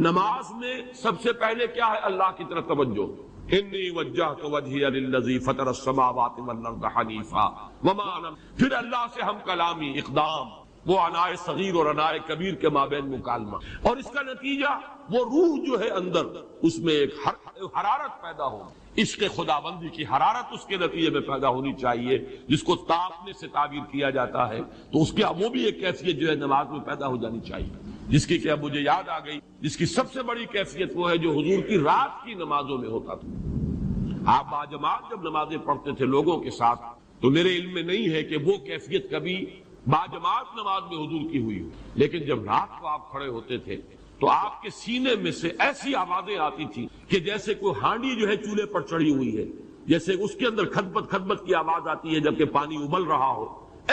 نماز میں سب سے پہلے کیا ہے؟ اللہ کی طرف توجہ. انی وجہت وجہی للذی فطر السماوات والارض حنیفا وما انا. پھر اللہ سے ہم کلامی اقدام، وہ انائے صغیر اور انائے کبیر کے مابین مکالمہ، اور اس کا نتیجہ وہ روح جو ہے اندر، اس میں ایک حرارت پیدا ہو، عشق خداوندی کی حرارت اس کے نتیجے میں پیدا ہونی چاہیے، جس کو تاپنے سے تعبیر کیا جاتا ہے. تو اس کی وہ بھی ایک کیفیت جو ہے نماز میں پیدا ہو جانی چاہیے، جس کی کہ اب مجھے یاد آ گئی، جس کی سب سے بڑی کیفیت وہ ہے جو حضور کی رات کی نمازوں میں ہوتا تھا. آپ باجماعت جب نمازیں پڑھتے تھے لوگوں کے ساتھ، تو میرے علم میں نہیں ہے کہ وہ کیفیت کبھی باجماعت نماز میں حضور کی ہوئی ہو، لیکن جب رات کو آپ کھڑے ہوتے تھے تو آپ کے سینے میں سے ایسی آوازیں آتی تھی کہ جیسے کوئی ہانڈی جو ہے چولہے پر چڑھی ہوئی ہے، جیسے اس کے اندر کھدبت کھدبت کی آواز آتی ہے جبکہ پانی ابل رہا ہو،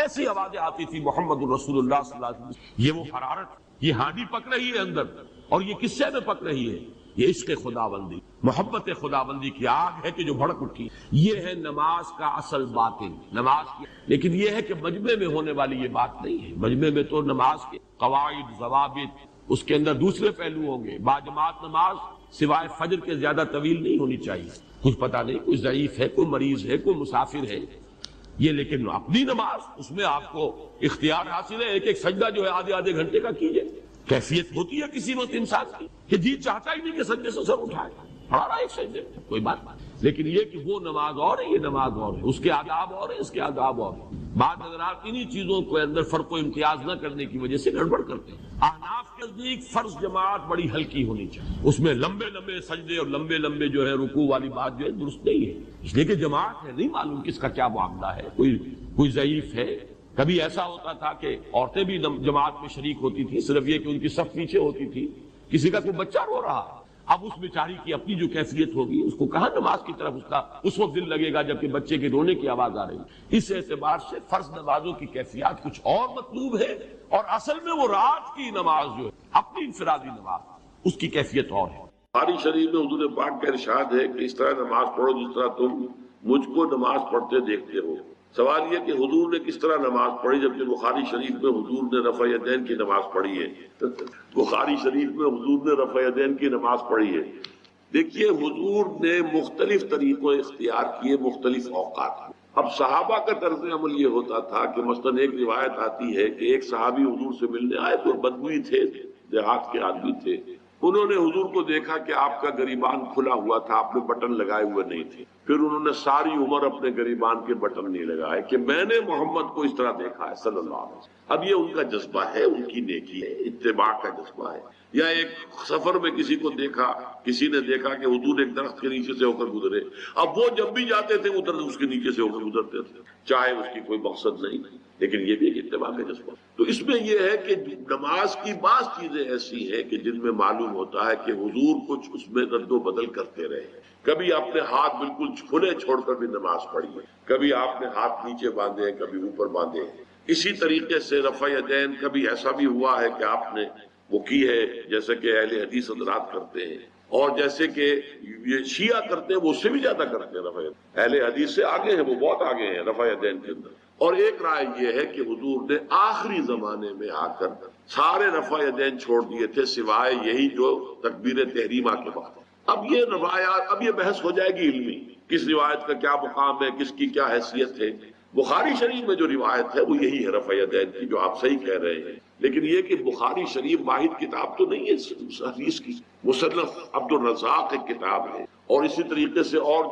ایسی آوازیں آتی تھی. محمد الرسول اللہ صلی اللہ علیہ وسلم، یہ وہ حرارت، یہ ہانڈی پک رہی ہے اندر، اور یہ کس سے میں پک رہی ہے؟ یہ عشق خداوندی، محبت خداوندی کی آگ ہے کہ جو بھڑک اٹھی. یہ ہے نماز کا اصل باطن، نماز کی. لیکن یہ ہے کہ مجمع میں ہونے والی یہ بات نہیں ہے. مجمع میں تو نماز کے قواعد، ضوابط، اس کے اندر دوسرے پہلو ہوں گے. باجماعت نماز سوائے فجر کے زیادہ طویل نہیں ہونی چاہیے. کچھ پتہ نہیں، کوئی ضعیف ہے، کوئی مریض ہے، کوئی مسافر ہے، یہ لیکن اپنی نماز اس میں آپ کو اختیار حاصل ہے. ایک ایک سجدہ جو ہے آدھے آدھے گھنٹے کا کیجئے. کیفیت ہوتی ہے کسی وقت انسان کی کہ جی چاہتا ہی نہیں کہ سجدے سے سر اٹھائے، پڑھا رہا ایک سجدے، کوئی بات نہیں. لیکن یہ کہ وہ نماز اور ہے، یہ نماز اور ہے، اس کے آداب اور ہے، اس کے آداب اور ہے. بعض حضرات انہی چیزوں کو اندر فرق و امتیاز نہ کرنے کی وجہ سے گڑبڑ کرتے ہیں. احناف کے نزدیک فرض جماعت بڑی ہلکی ہونی چاہیے، اس میں لمبے لمبے سجدے اور لمبے لمبے جو ہے رکوع والی بات جو ہے درست نہیں ہے، اس لیے کہ جماعت ہے، نہیں معلوم کس کا کیا معاملہ ہے، کوئی ضعیف ہے. کبھی ایسا ہوتا تھا کہ عورتیں بھی جماعت میں شریک ہوتی تھی، صرف یہ کہ ان کی صف پیچھے ہوتی تھی. کسی کا کوئی بچہ رو رہا، اب اس بیچاری کی اپنی جو کیفیت ہوگی، اس کو کہاں نماز کی طرف اس کا اس وقت دل لگے گا جبکہ بچے کے رونے کی آواز آ رہی. اس اعتبار سے فرض نمازوں کی کیفیات کچھ اور مطلوب ہے، اور اصل میں وہ رات کی نماز جو ہے اپنی انفرادی نماز، اس کی کیفیت اور ہے. بخاری شریف میں حضور پاک کا ارشاد ہے کہ اس طرح نماز پڑھو جس طرح تم مجھ کو نماز پڑھتے دیکھتے ہو. سوال یہ کہ حضور نے کس طرح نماز پڑھی، جبکہ بخاری شریف میں حضور نے رفع یدین کی نماز پڑھی ہے. بخاری شریف میں حضور نے رفع یدین کی نماز پڑھی ہے. دیکھیے حضور نے مختلف طریقوں اختیار کیے مختلف اوقات میں. اب صحابہ کا طرز عمل یہ ہوتا تھا کہ مثلاً ایک روایت آتی ہے کہ ایک صحابی حضور سے ملنے آئے تو بدوی تھے، دیہات کے آدمی تھے. انہوں نے حضور کو دیکھا کہ آپ کا گریبان کھلا ہوا تھا، آپ نے بٹن لگائے ہوئے نہیں تھے. پھر انہوں نے ساری عمر اپنے گریبان کے بٹن نہیں لگائے کہ میں نے محمد کو اس طرح دیکھا ہے صلی اللہ علیہ وسلم. اب یہ ان کا جذبہ ہے، ان کی نیکی ہے، اتباع کا جذبہ ہے. یا ایک سفر میں کسی کو دیکھا، کسی نے دیکھا کہ حضور ایک درخت کے نیچے سے ہو کر گزرے، اب وہ جب بھی جاتے تھے ادھر اس کے نیچے سے ہو کر گزرتے تھے، چاہے اس کی کوئی مقصد نہیں، لیکن یہ بھی ایک اتباع کا جذبہ. تو اس میں یہ ہے کہ نماز کی بعض چیزیں ایسی ہیں کہ جن میں معلوم ہوتا ہے کہ حضور کچھ اس میں رد و بدل کرتے رہے. کبھی آپ نے ہاتھ بالکل کھلے چھوڑ کر بھی نماز پڑھی ہے، کبھی آپ نے ہاتھ نیچے باندھے ہیں، کبھی اوپر باندھے ہیں. اسی طریقے سے رفع یدین کبھی ایسا بھی ہوا ہے کہ آپ نے وہ کی ہے جیسے کہ اہل حدیث حضرات کرتے ہیں، اور جیسے کہ یہ شیعہ کرتے ہیں وہ اس سے بھی زیادہ کرتے ہیں. رفع یدین اہل حدیث سے آگے ہیں، وہ بہت آگے ہیں رفع یدین کے اندر. اور ایک رائے یہ ہے کہ حضور نے آخری زمانے میں آ کر سارے رفع یدین چھوڑ دیے تھے سوائے یہی جو تکبیر تحریمہ کے وقت. اب یہ روایات، اب یہ بحث ہو جائے گی علمی، کس روایت کا کیا مقام ہے، کس کی کیا حیثیت ہے. بخاری شریف میں جو روایت ہے وہ یہی ہے رفع یدین کی، جو آپ صحیح کہہ رہے ہیں. لیکن یہ کہ بخاری شریف واحد کتاب تو نہیں ہے حدیث کی، مصنف عبد الرزاق ایک کتاب ہے، اور اسی طریقے سے اور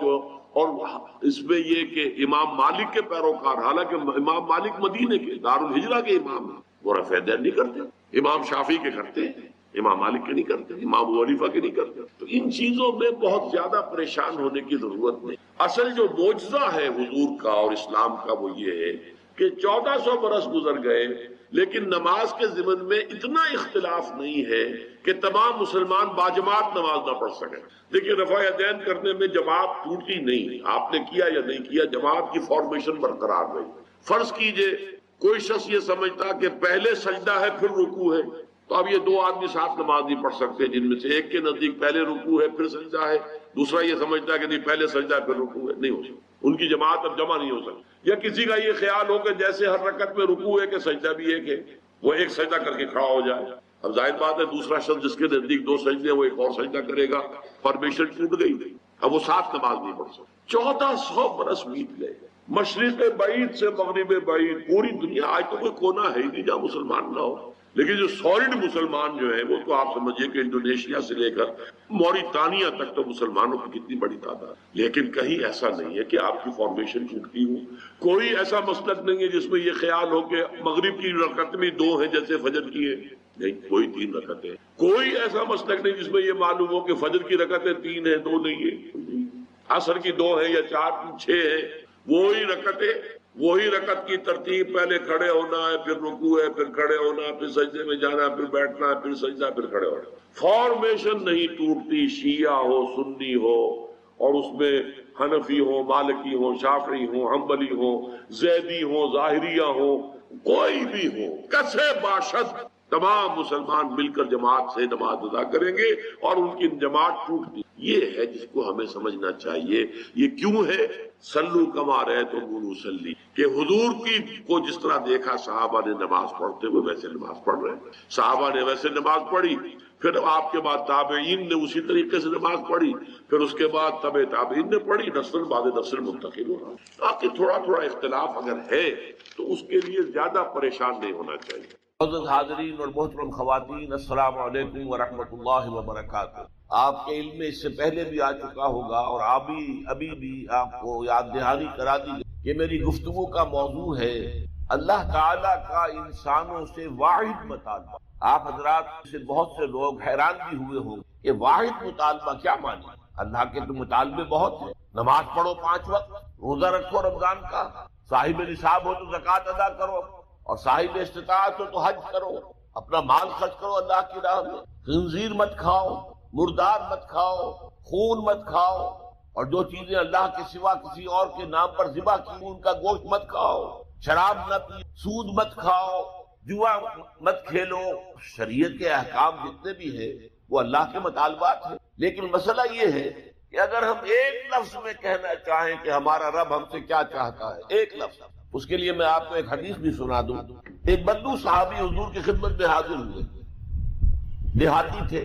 اس میں یہ کہ امام مالک کے پیروکار، حالانکہ امام مالک مدینے کے دارالہجرہ کے امام ہیں، وہ رفع یدین نہیں کرتے. امام شافعی کے کرتے ہیں، امام مالک کے نہیں کرتے، امام ابو حنیفہ کے نہیں کرتے. تو ان چیزوں میں بہت زیادہ پریشان ہونے کی ضرورت نہیں. اصل جو معجزہ ہے حضور کا اور اسلام کا وہ یہ ہے کہ 1400 برس گزر گئے لیکن نماز کے ضمن میں اتنا اختلاف نہیں ہے کہ تمام مسلمان باجماعت نماز نہ پڑھ سکیں. دیکھیے رفع یدین کرنے میں جماعت ٹوٹی نہیں، آپ نے کیا یا نہیں کیا، جماعت کی فارمیشن برقرار رہی. فرض کیجئے کوئی شخص یہ سمجھتا کہ پہلے سجدہ ہے پھر رکوع ہے، تو اب یہ دو آدمی ساتھ نماز نہیں پڑھ سکتے، جن میں سے ایک کے نزدیک پہلے رکوع ہے پھر سجدہ ہے، دوسرا یہ سمجھتا ہے کہ نہیں پہلے سجدہ ہے پھر رکوع ہے. نہیں ہو سکتا، ان کی جماعت اب جمع نہیں ہو سکتی. یا کسی کا یہ خیال ہو کہ جیسے ہر رکعت میں رکوع ہے کہ سجدہ بھی ہے، کہ وہ ایک سجدہ کر کے کھڑا ہو جائے، اب ظاہر بات ہے دوسرا شخص جس کے نزدیک 2 سجدے وہ ایک اور سجدہ کرے گا، فارمیشن ٹوٹ گئی، اب وہ 7 نماز نہیں پڑھ سکتا۔ 1400 برس بیت گئے، مشرق بعید سے مغرب بعید، پوری دنیا آج تو کوئی کونا ہے ہی نہیں جہاں مسلمان نہ ہو، لیکن جو سالڈ مسلمان جو ہیں وہ تو آپ سمجھیے کہ انڈونیشیا سے لے کر موریتانیہ تک تو مسلمانوں کی کتنی بڑی تعداد، لیکن کہیں ایسا نہیں ہے کہ آپ کی فارمیشن چھوٹتی ہو، کوئی ایسا مسلک نہیں ہے جس میں یہ خیال ہو کہ مغرب کی رکعت میں 2 ہیں جیسے فجر کی ہے، نہیں، کوئی 3 رکعتیں، کوئی ایسا مسلک نہیں جس میں یہ معلوم ہو کہ فجر کی رکعتیں 3 ہیں 2 نہیں ہے، عصر کی 2 ہیں یا 4 6 ہیں، وہی رکعتیں، وہی رکعت کی ترتیب، پہلے کھڑے ہونا ہے، پھر رکوع ہے، پھر کھڑے ہونا ہے، پھر سجدے میں جانا ہے، پھر بیٹھنا ہے، پھر سجدہ، پھر کھڑے ہونا، فارمیشن نہیں ٹوٹتی، شیعہ ہو سنی ہو، اور اس میں حنفی ہو مالکی ہو شافعی ہو حنبلی ہو زیدی ہو ظاہریہ ہو، کوئی بھی ہو، کسے باشد تمام مسلمان مل کر جماعت سے نماز ادا کریں گے اور ان کی جماعت ٹوٹتی، یہ ہے جس کو ہمیں سمجھنا چاہیے۔ یہ کیوں ہے؟ سلو کما رأیتمونی اصلی، کہ حضور کی کو جس طرح دیکھا صحابہ نے نماز پڑھتے ہوئے ویسے نماز پڑھ رہے ہیں، صحابہ نے ویسے نماز پڑھی، پھر آپ کے بعد تابعین نے اسی طریقے سے نماز پڑھی، پھر اس کے بعد تبع تابعین نے پڑھی، نسل بعد نسل منتقل ہو رہا۔ باقی تھوڑا تھوڑا اختلاف اگر ہے تو اس کے لیے زیادہ پریشان نہیں ہونا چاہیے۔ معزز حاضرین اور محترم خواتین، السلام علیکم ورحمۃ اللہ وبرکاتہ۔ آپ کے علم میں اس سے پہلے بھی آ چکا ہوگا اور ابھی بھی آپ کو یاد دہانی کرا دی کہ میری گفتگو کا موضوع ہے اللہ تعالیٰ کا انسانوں سے واحد مطالبہ۔ آپ حضرات سے بہت سے لوگ حیران بھی ہوئے ہوں کہ واحد مطالبہ کیا معنی؟ اللہ کے تو مطالبے بہت ہیں، نماز پڑھو 5 وقت، روزہ رکھو رمضان کا، صاحب نصاب ہو تو زکوٰۃ ادا کرو، اور صاحب استطاعت ہو تو حج کرو، اپنا مال خرچ کرو اللہ کی راہ میں، خنزیر مت کھاؤ، مردار مت کھاؤ، خون مت کھاؤ، اور جو چیزیں اللہ کے سوا کسی اور کے نام پر ذبح کی ان کا گوشت مت کھاؤ، شراب نہ پی، سود مت کھاؤ، جوا مت کھیلو۔ شریعت کے احکام جتنے بھی ہیں وہ اللہ کے مطالبات ہیں، لیکن مسئلہ یہ ہے کہ اگر ہم ایک لفظ میں کہنا چاہیں کہ ہمارا رب ہم سے کیا چاہتا ہے، ایک لفظ، اس کے لیے میں آپ کو ایک حدیث بھی سنا دوں۔ ایک بدو صحابی حضور کی خدمت میں حاضر ہوئے، دیہاتی تھے،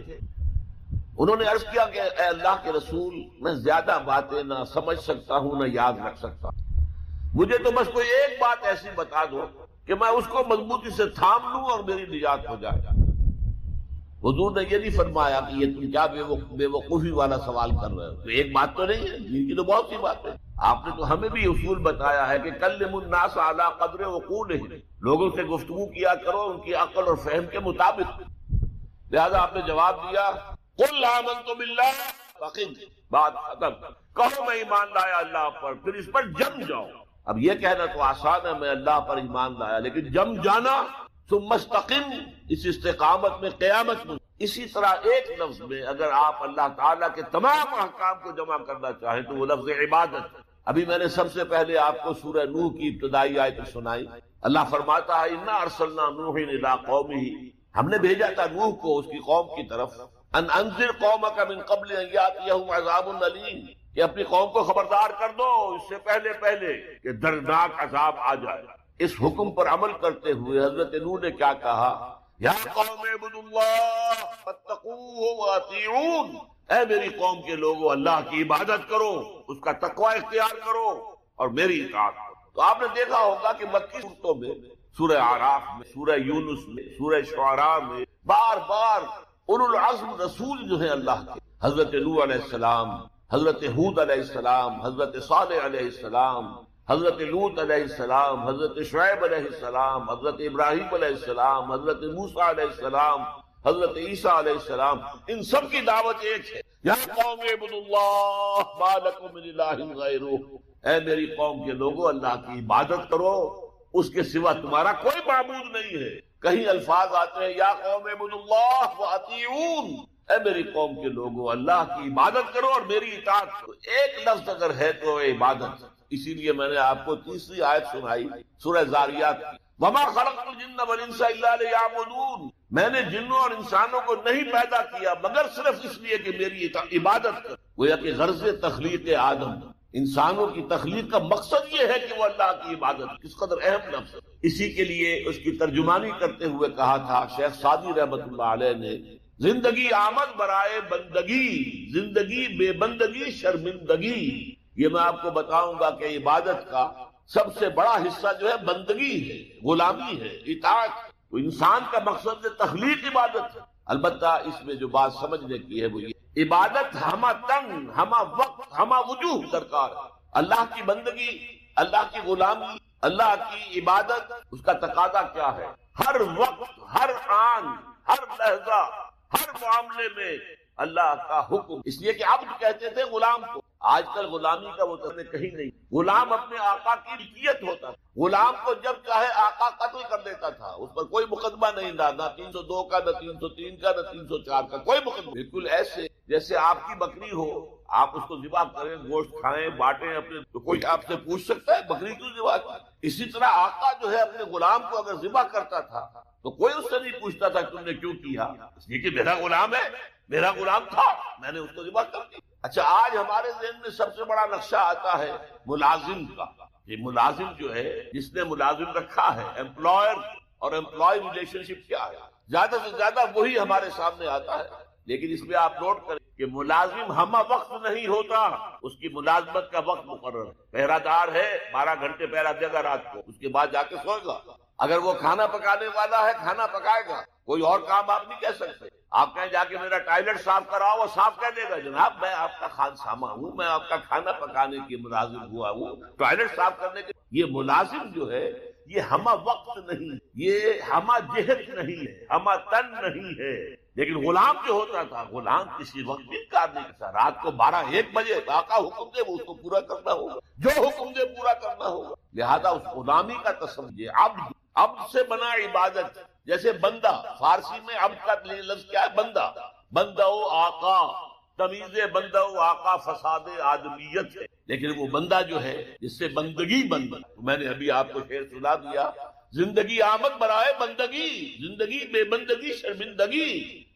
انہوں نے عرض کیا کہ اے اللہ کے رسول، میں زیادہ باتیں نہ سمجھ سکتا ہوں نہ یاد رکھ سکتا، مجھے تو بس کوئی ایک بات ایسی بتا دو کہ میں اس کو مضبوطی سے تھام لوں اور میری نجات ہو جائے۔ حضور نے یہ نہیں فرمایا کہ یہ تم کیا بے وقوفی والا سوال کر رہے ہو، تو ایک بات تو نہیں ہے، دین کی تو بہت سی باتیں۔ آپ نے تو ہمیں بھی اصول بتایا ہے کہ کلموا الناس علی قدر عقولہم، لوگوں سے گفتگو کیا کرو ان کی عقل اور فہم کے مطابق۔ لہذا آپ نے جواب دیا قل آمنت باللہ فقد، بات ختم، کہو میں ایمان لایا اللہ پر، پھر اس پر جم جاؤ۔ اب یہ کہنا تو آسان ہے میں اللہ پر ایمان لایا، لیکن جم جانا، ثم استقم، اس استقامت میں قیامت میں۔ اسی طرح ایک لفظ میں اگر آپ اللہ تعالیٰ کے تمام احکام کو جمع کرنا چاہیں تو وہ لفظ عبادت۔ ابھی میں نے سب سے پہلے آپ کو سورہ نوح کی ابتدائی آیت سنائی۔ اللہ فرماتا ہے انا ارسلنا نوحا الی قومہ، ہم نے بھیجا تھا نوح کو اس کی قوم کی طرف، ان انذر قومک من قبل ان یاتیہم عذاب الیم، کہ اپنی قوم کو خبردار کر دو اس سے پہلے کہ دردناک عذاب آ جائے۔ اس حکم پر عمل کرتے ہوئے حضرت نوح نے کیا کہا؟ یا قوم اعبدوا اللہ واتقوہ واطیعون، اے میری قوم کے لوگوں اللہ کی عبادت کرو، اس کا تقوی اختیار کرو اور میری اطاعت کرو۔ تو آپ نے دیکھا ہوگا کہ مکی صورتوں میں، سورہ اعراف میں، سورہ یونس میں، سورہ شعراء میں بار بار اولو العزم رسول جو ہیں اللہ کے، حضرت نوح علیہ السلام، حضرت ہود علیہ السلام، حضرت صالح علیہ السلام، حضرت لوط علیہ السلام، حضرت شعیب علیہ السلام، حضرت ابراہیم علیہ السلام، حضرت موسیٰ علیہ السلام، حضرت عیسیٰ علیہ السلام، ان سب کی دعوت ایک ہے، یا قوم اعبدوا اللہ ما لکم من الہ غیرہ، اے میری قوم کے لوگوں اللہ کی عبادت کرو، اس کے سوا تمہارا کوئی معبود نہیں ہے۔ کہیں الفاظ آتے ہیں یا قوم اعبدوا اللہ واطیعون، اے میری قوم کے لوگوں اللہ کی عبادت کرو اور میری اطاعت کرو۔ ایک لفظ اگر ہے تو عبادت، اسی لیے میں نے آپ کو تیسری آیت سنائی سورہ زاریات کی، وما خلقت الجن والانس الا لیعبدون، میں نے جنوں اور انسانوں کو نہیں پیدا کیا مگر صرف اس لیے کہ میری عبادت کر۔ گویا کہ غرض تخلیق آدم انسانوں کی تخلیق کا مقصد یہ ہے کہ وہ اللہ کی عبادت، کس قدر اہم لفظ ہے۔ اسی کے لیے اس کی ترجمانی کرتے ہوئے کہا تھا شیخ سعدی رحمت اللہ علیہ نے، زندگی آمد برائے بندگی، زندگی بے بندگی شرمندگی۔ یہ میں آپ کو بتاؤں گا کہ عبادت کا سب سے بڑا حصہ جو ہے بندگی ہے، غلامی ہے، اطاعت۔ تو انسان کا مقصد تخلیق عبادت ہے۔ البتہ اس میں جو بات سمجھنے کی ہے وہ یہ، عبادت ہمہ تن، ہمہ وقت، ہمہ وجوہ درکار ہے۔ اللہ کی بندگی، اللہ کی غلامی، اللہ کی عبادت، اس کا تقاضا کیا ہے؟ ہر وقت، ہر آن، ہر لحظہ، ہر معاملے میں اللہ کا حکم۔ اس لیے کہ عبد کہتے تھے غلام کو، آج کل غلامی کا وہ کہیں نہیں۔ غلام اپنے آقا کی ملکیت ہوتا تھا، غلام کو جب چاہے آقا قتل کر دیتا تھا، اس پر کوئی مقدمہ نہیں تھا، نہ 302 کا، نہ 303 کا، نہ 304 کا، کوئی مقدمہ۔ بالکل ایسے جیسے آپ کی بکری ہو، آپ اس کو ذبح کریں، گوشت کھائیں، بانٹیں اپنے، تو کوئی آپ سے پوچھ سکتا ہے بکری کیوں ذبح کی؟ اسی طرح آقا جو ہے اپنے غلام کو اگر ذبح کرتا تھا تو کوئی اس سے نہیں پوچھتا تھا تم نے کیوں کیا، اس لیے کہ میرا غلام ہے، میرا غلام تھا، میں نے اس کو ذبح کر دیا۔ اچھا، آج ہمارے ذہن میں سب سے بڑا نقشہ آتا ہے ملازم کا۔ یہ ملازم جو ہے، جس نے ملازم رکھا ہے، امپلائر اور امپلائی ریلیشن شپ کیا ہے، زیادہ سے زیادہ وہی ہمارے سامنے آتا ہے۔ لیکن اس میں آپ نوٹ کریں کہ ملازم ہمہ وقت نہیں ہوتا، اس کی ملازمت کا وقت مقرر ہے۔ پہرا دار ہے، 12 گھنٹے پہرا دے گا رات کو، اس کے بعد جا کے سوئے گا۔ اگر وہ کھانا پکانے والا ہے، کھانا پکائے گا، کوئی اور کام آپ نہیں کہہ سکتے۔ آپ کہیں جا کے میرا ٹوائلٹ صاف کراؤ، وہ صاف کہہ دے گا، جناب میں آپ کا خانسامہ ہوں، میں آپ کا کھانا پکانے کی ملازم ہوا ہوں، ٹوائلٹ صاف کرنے کے۔ یہ ملازم جو ہے یہ ہمہ وقت نہیں، یہ ہمہ جہت نہیں ہے، ہمہ تن نہیں ہے۔ لیکن غلام جو ہوتا تھا، غلام کسی وقت بھی کار نہیں کرتا، رات کو 12-1 بجے آقا حکم دے وہ اس کو پورا کرنا ہوگا، جو حکم دے پورا کرنا ہوگا۔ لہذا اس غلامی کا تصور، عبد، عبد سے بنا عبادت۔ جیسے بندہ، فارسی میں عبد کا لفظ کیا ہے؟ بندہ، بندہ و آقا، تمیز بندہ و آقا فساد آدمیت ہے۔ لیکن وہ بندہ جو ہے جس سے بندگی بندہ، میں نے ابھی آپ کو شعر سنا دیا، زندگی آمد برائے بندگی، زندگی بے بندگی شرمندگی۔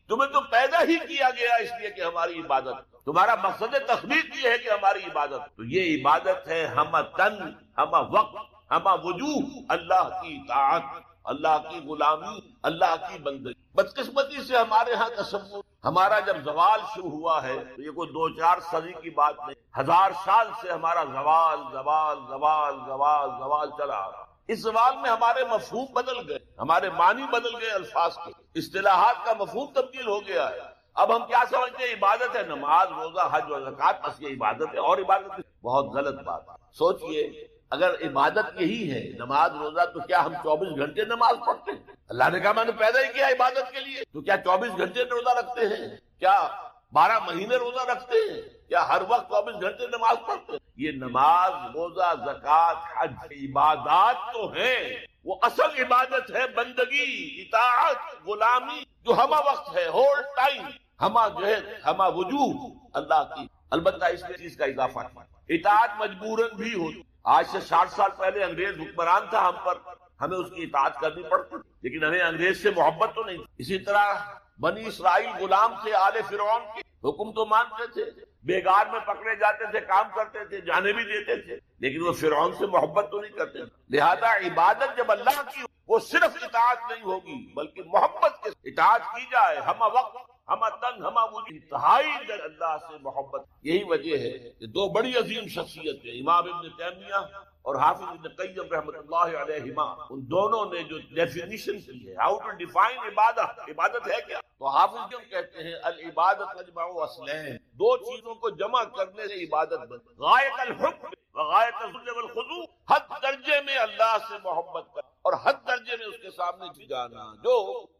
تمہیں تو پیدا ہی کیا گیا اس لیے کہ ہماری عبادت، تمہارا مقصد تخلیق یہ ہے کہ ہماری عبادت۔ تو یہ عبادت ہے ہمہ تن، ہمہ وقت، ہمہ وجوہ، اللہ کی اطاعت، اللہ کی غلامی، اللہ کی بندگی۔ بدقسمتی سے ہمارے ہاں تصور، ہمارا جب زوال شروع ہوا ہے تو یہ کوئی 2-4 صدی کی بات نہیں، 1000 سال سے ہمارا زوال زوال زوال زوال زوال چلا آ رہا۔ اس زوال میں ہمارے مفہوم بدل گئے، ہمارے معنی بدل گئے، الفاظ کے، اصطلاحات کا مفہوم تبدیل ہو گیا ہے۔ اب ہم کیا سمجھتے ہیں؟ عبادت ہے نماز، روزہ، حج و زکوٰۃ، بس یہ عبادت ہے، اور عبادت بہت غلط بات ہے۔ سوچئے، اگر عبادت یہی ہے، نماز روزہ، تو کیا ہم 24 گھنٹے نماز پڑھتے ہیں؟ اللہ نے کہا میں نے پیدا ہی کیا عبادت کے لیے، تو کیا 24 گھنٹے روزہ رکھتے ہیں؟ کیا 12 مہینے روزہ رکھتے ہیں؟ کیا ہر وقت 24 گھنٹے نماز پڑھتے ہیں؟ یہ نماز، روزہ، زکوٰۃ، حج عبادات تو ہیں، وہ اصل عبادت ہے بندگی، اطاعت، غلامی، جو ہمہ وقت ہے، ہول ٹائم، ہمہ جہت، ہمہ وجوہ اللہ کی۔ البتہ اس میں چیز کا اضافہ ہے، اطاعت مجبوراً بھی ہوتی۔ آج سے 60 سال پہلے انگریز حکمران تھا ہم پر، ہمیں اس کی اطاعت کرنی پڑتی، لیکن ہمیں انگریز سے محبت تو نہیں۔ اسی طرح بنی اسرائیل غلام تھے آل فرعون کے، حکم تو مانتے تھے، بیگار میں پکڑے جاتے تھے، کام کرتے تھے، جانے بھی دیتے تھے، لیکن وہ فرعون سے محبت تو نہیں کرتے تھے۔ لہذا عبادت جب اللہ کی، وہ صرف اطاعت نہیں ہوگی بلکہ محبت کے اطاعت کی جائے، ہمہ وقت، ہمہ تن، ہمہ وجوہ، انتہائی در اللہ سے محبت۔ یہی وجہ ہے کہ 2 بڑی عظیم شخصیتیں، امام ابن تیمیہ اور حافظ ابن قیم رحمۃ اللہ علیہما، ان دونوں نے جو ڈیفینیشن کی ہے، ہاؤ ٹو ڈیفائن عبادت، عبادت ہے کیا؟ تو حافظ کیوں کہتے ہیں العبادت تجمع اصلین، 2 چیزوں کو جمع کرنے سے عبادت بنتی، غایت الحب وغایت الذل والخضوع، حد درجے میں اللہ سے محبت کر اور حد درجے میں اس کے سامنے جھکانا،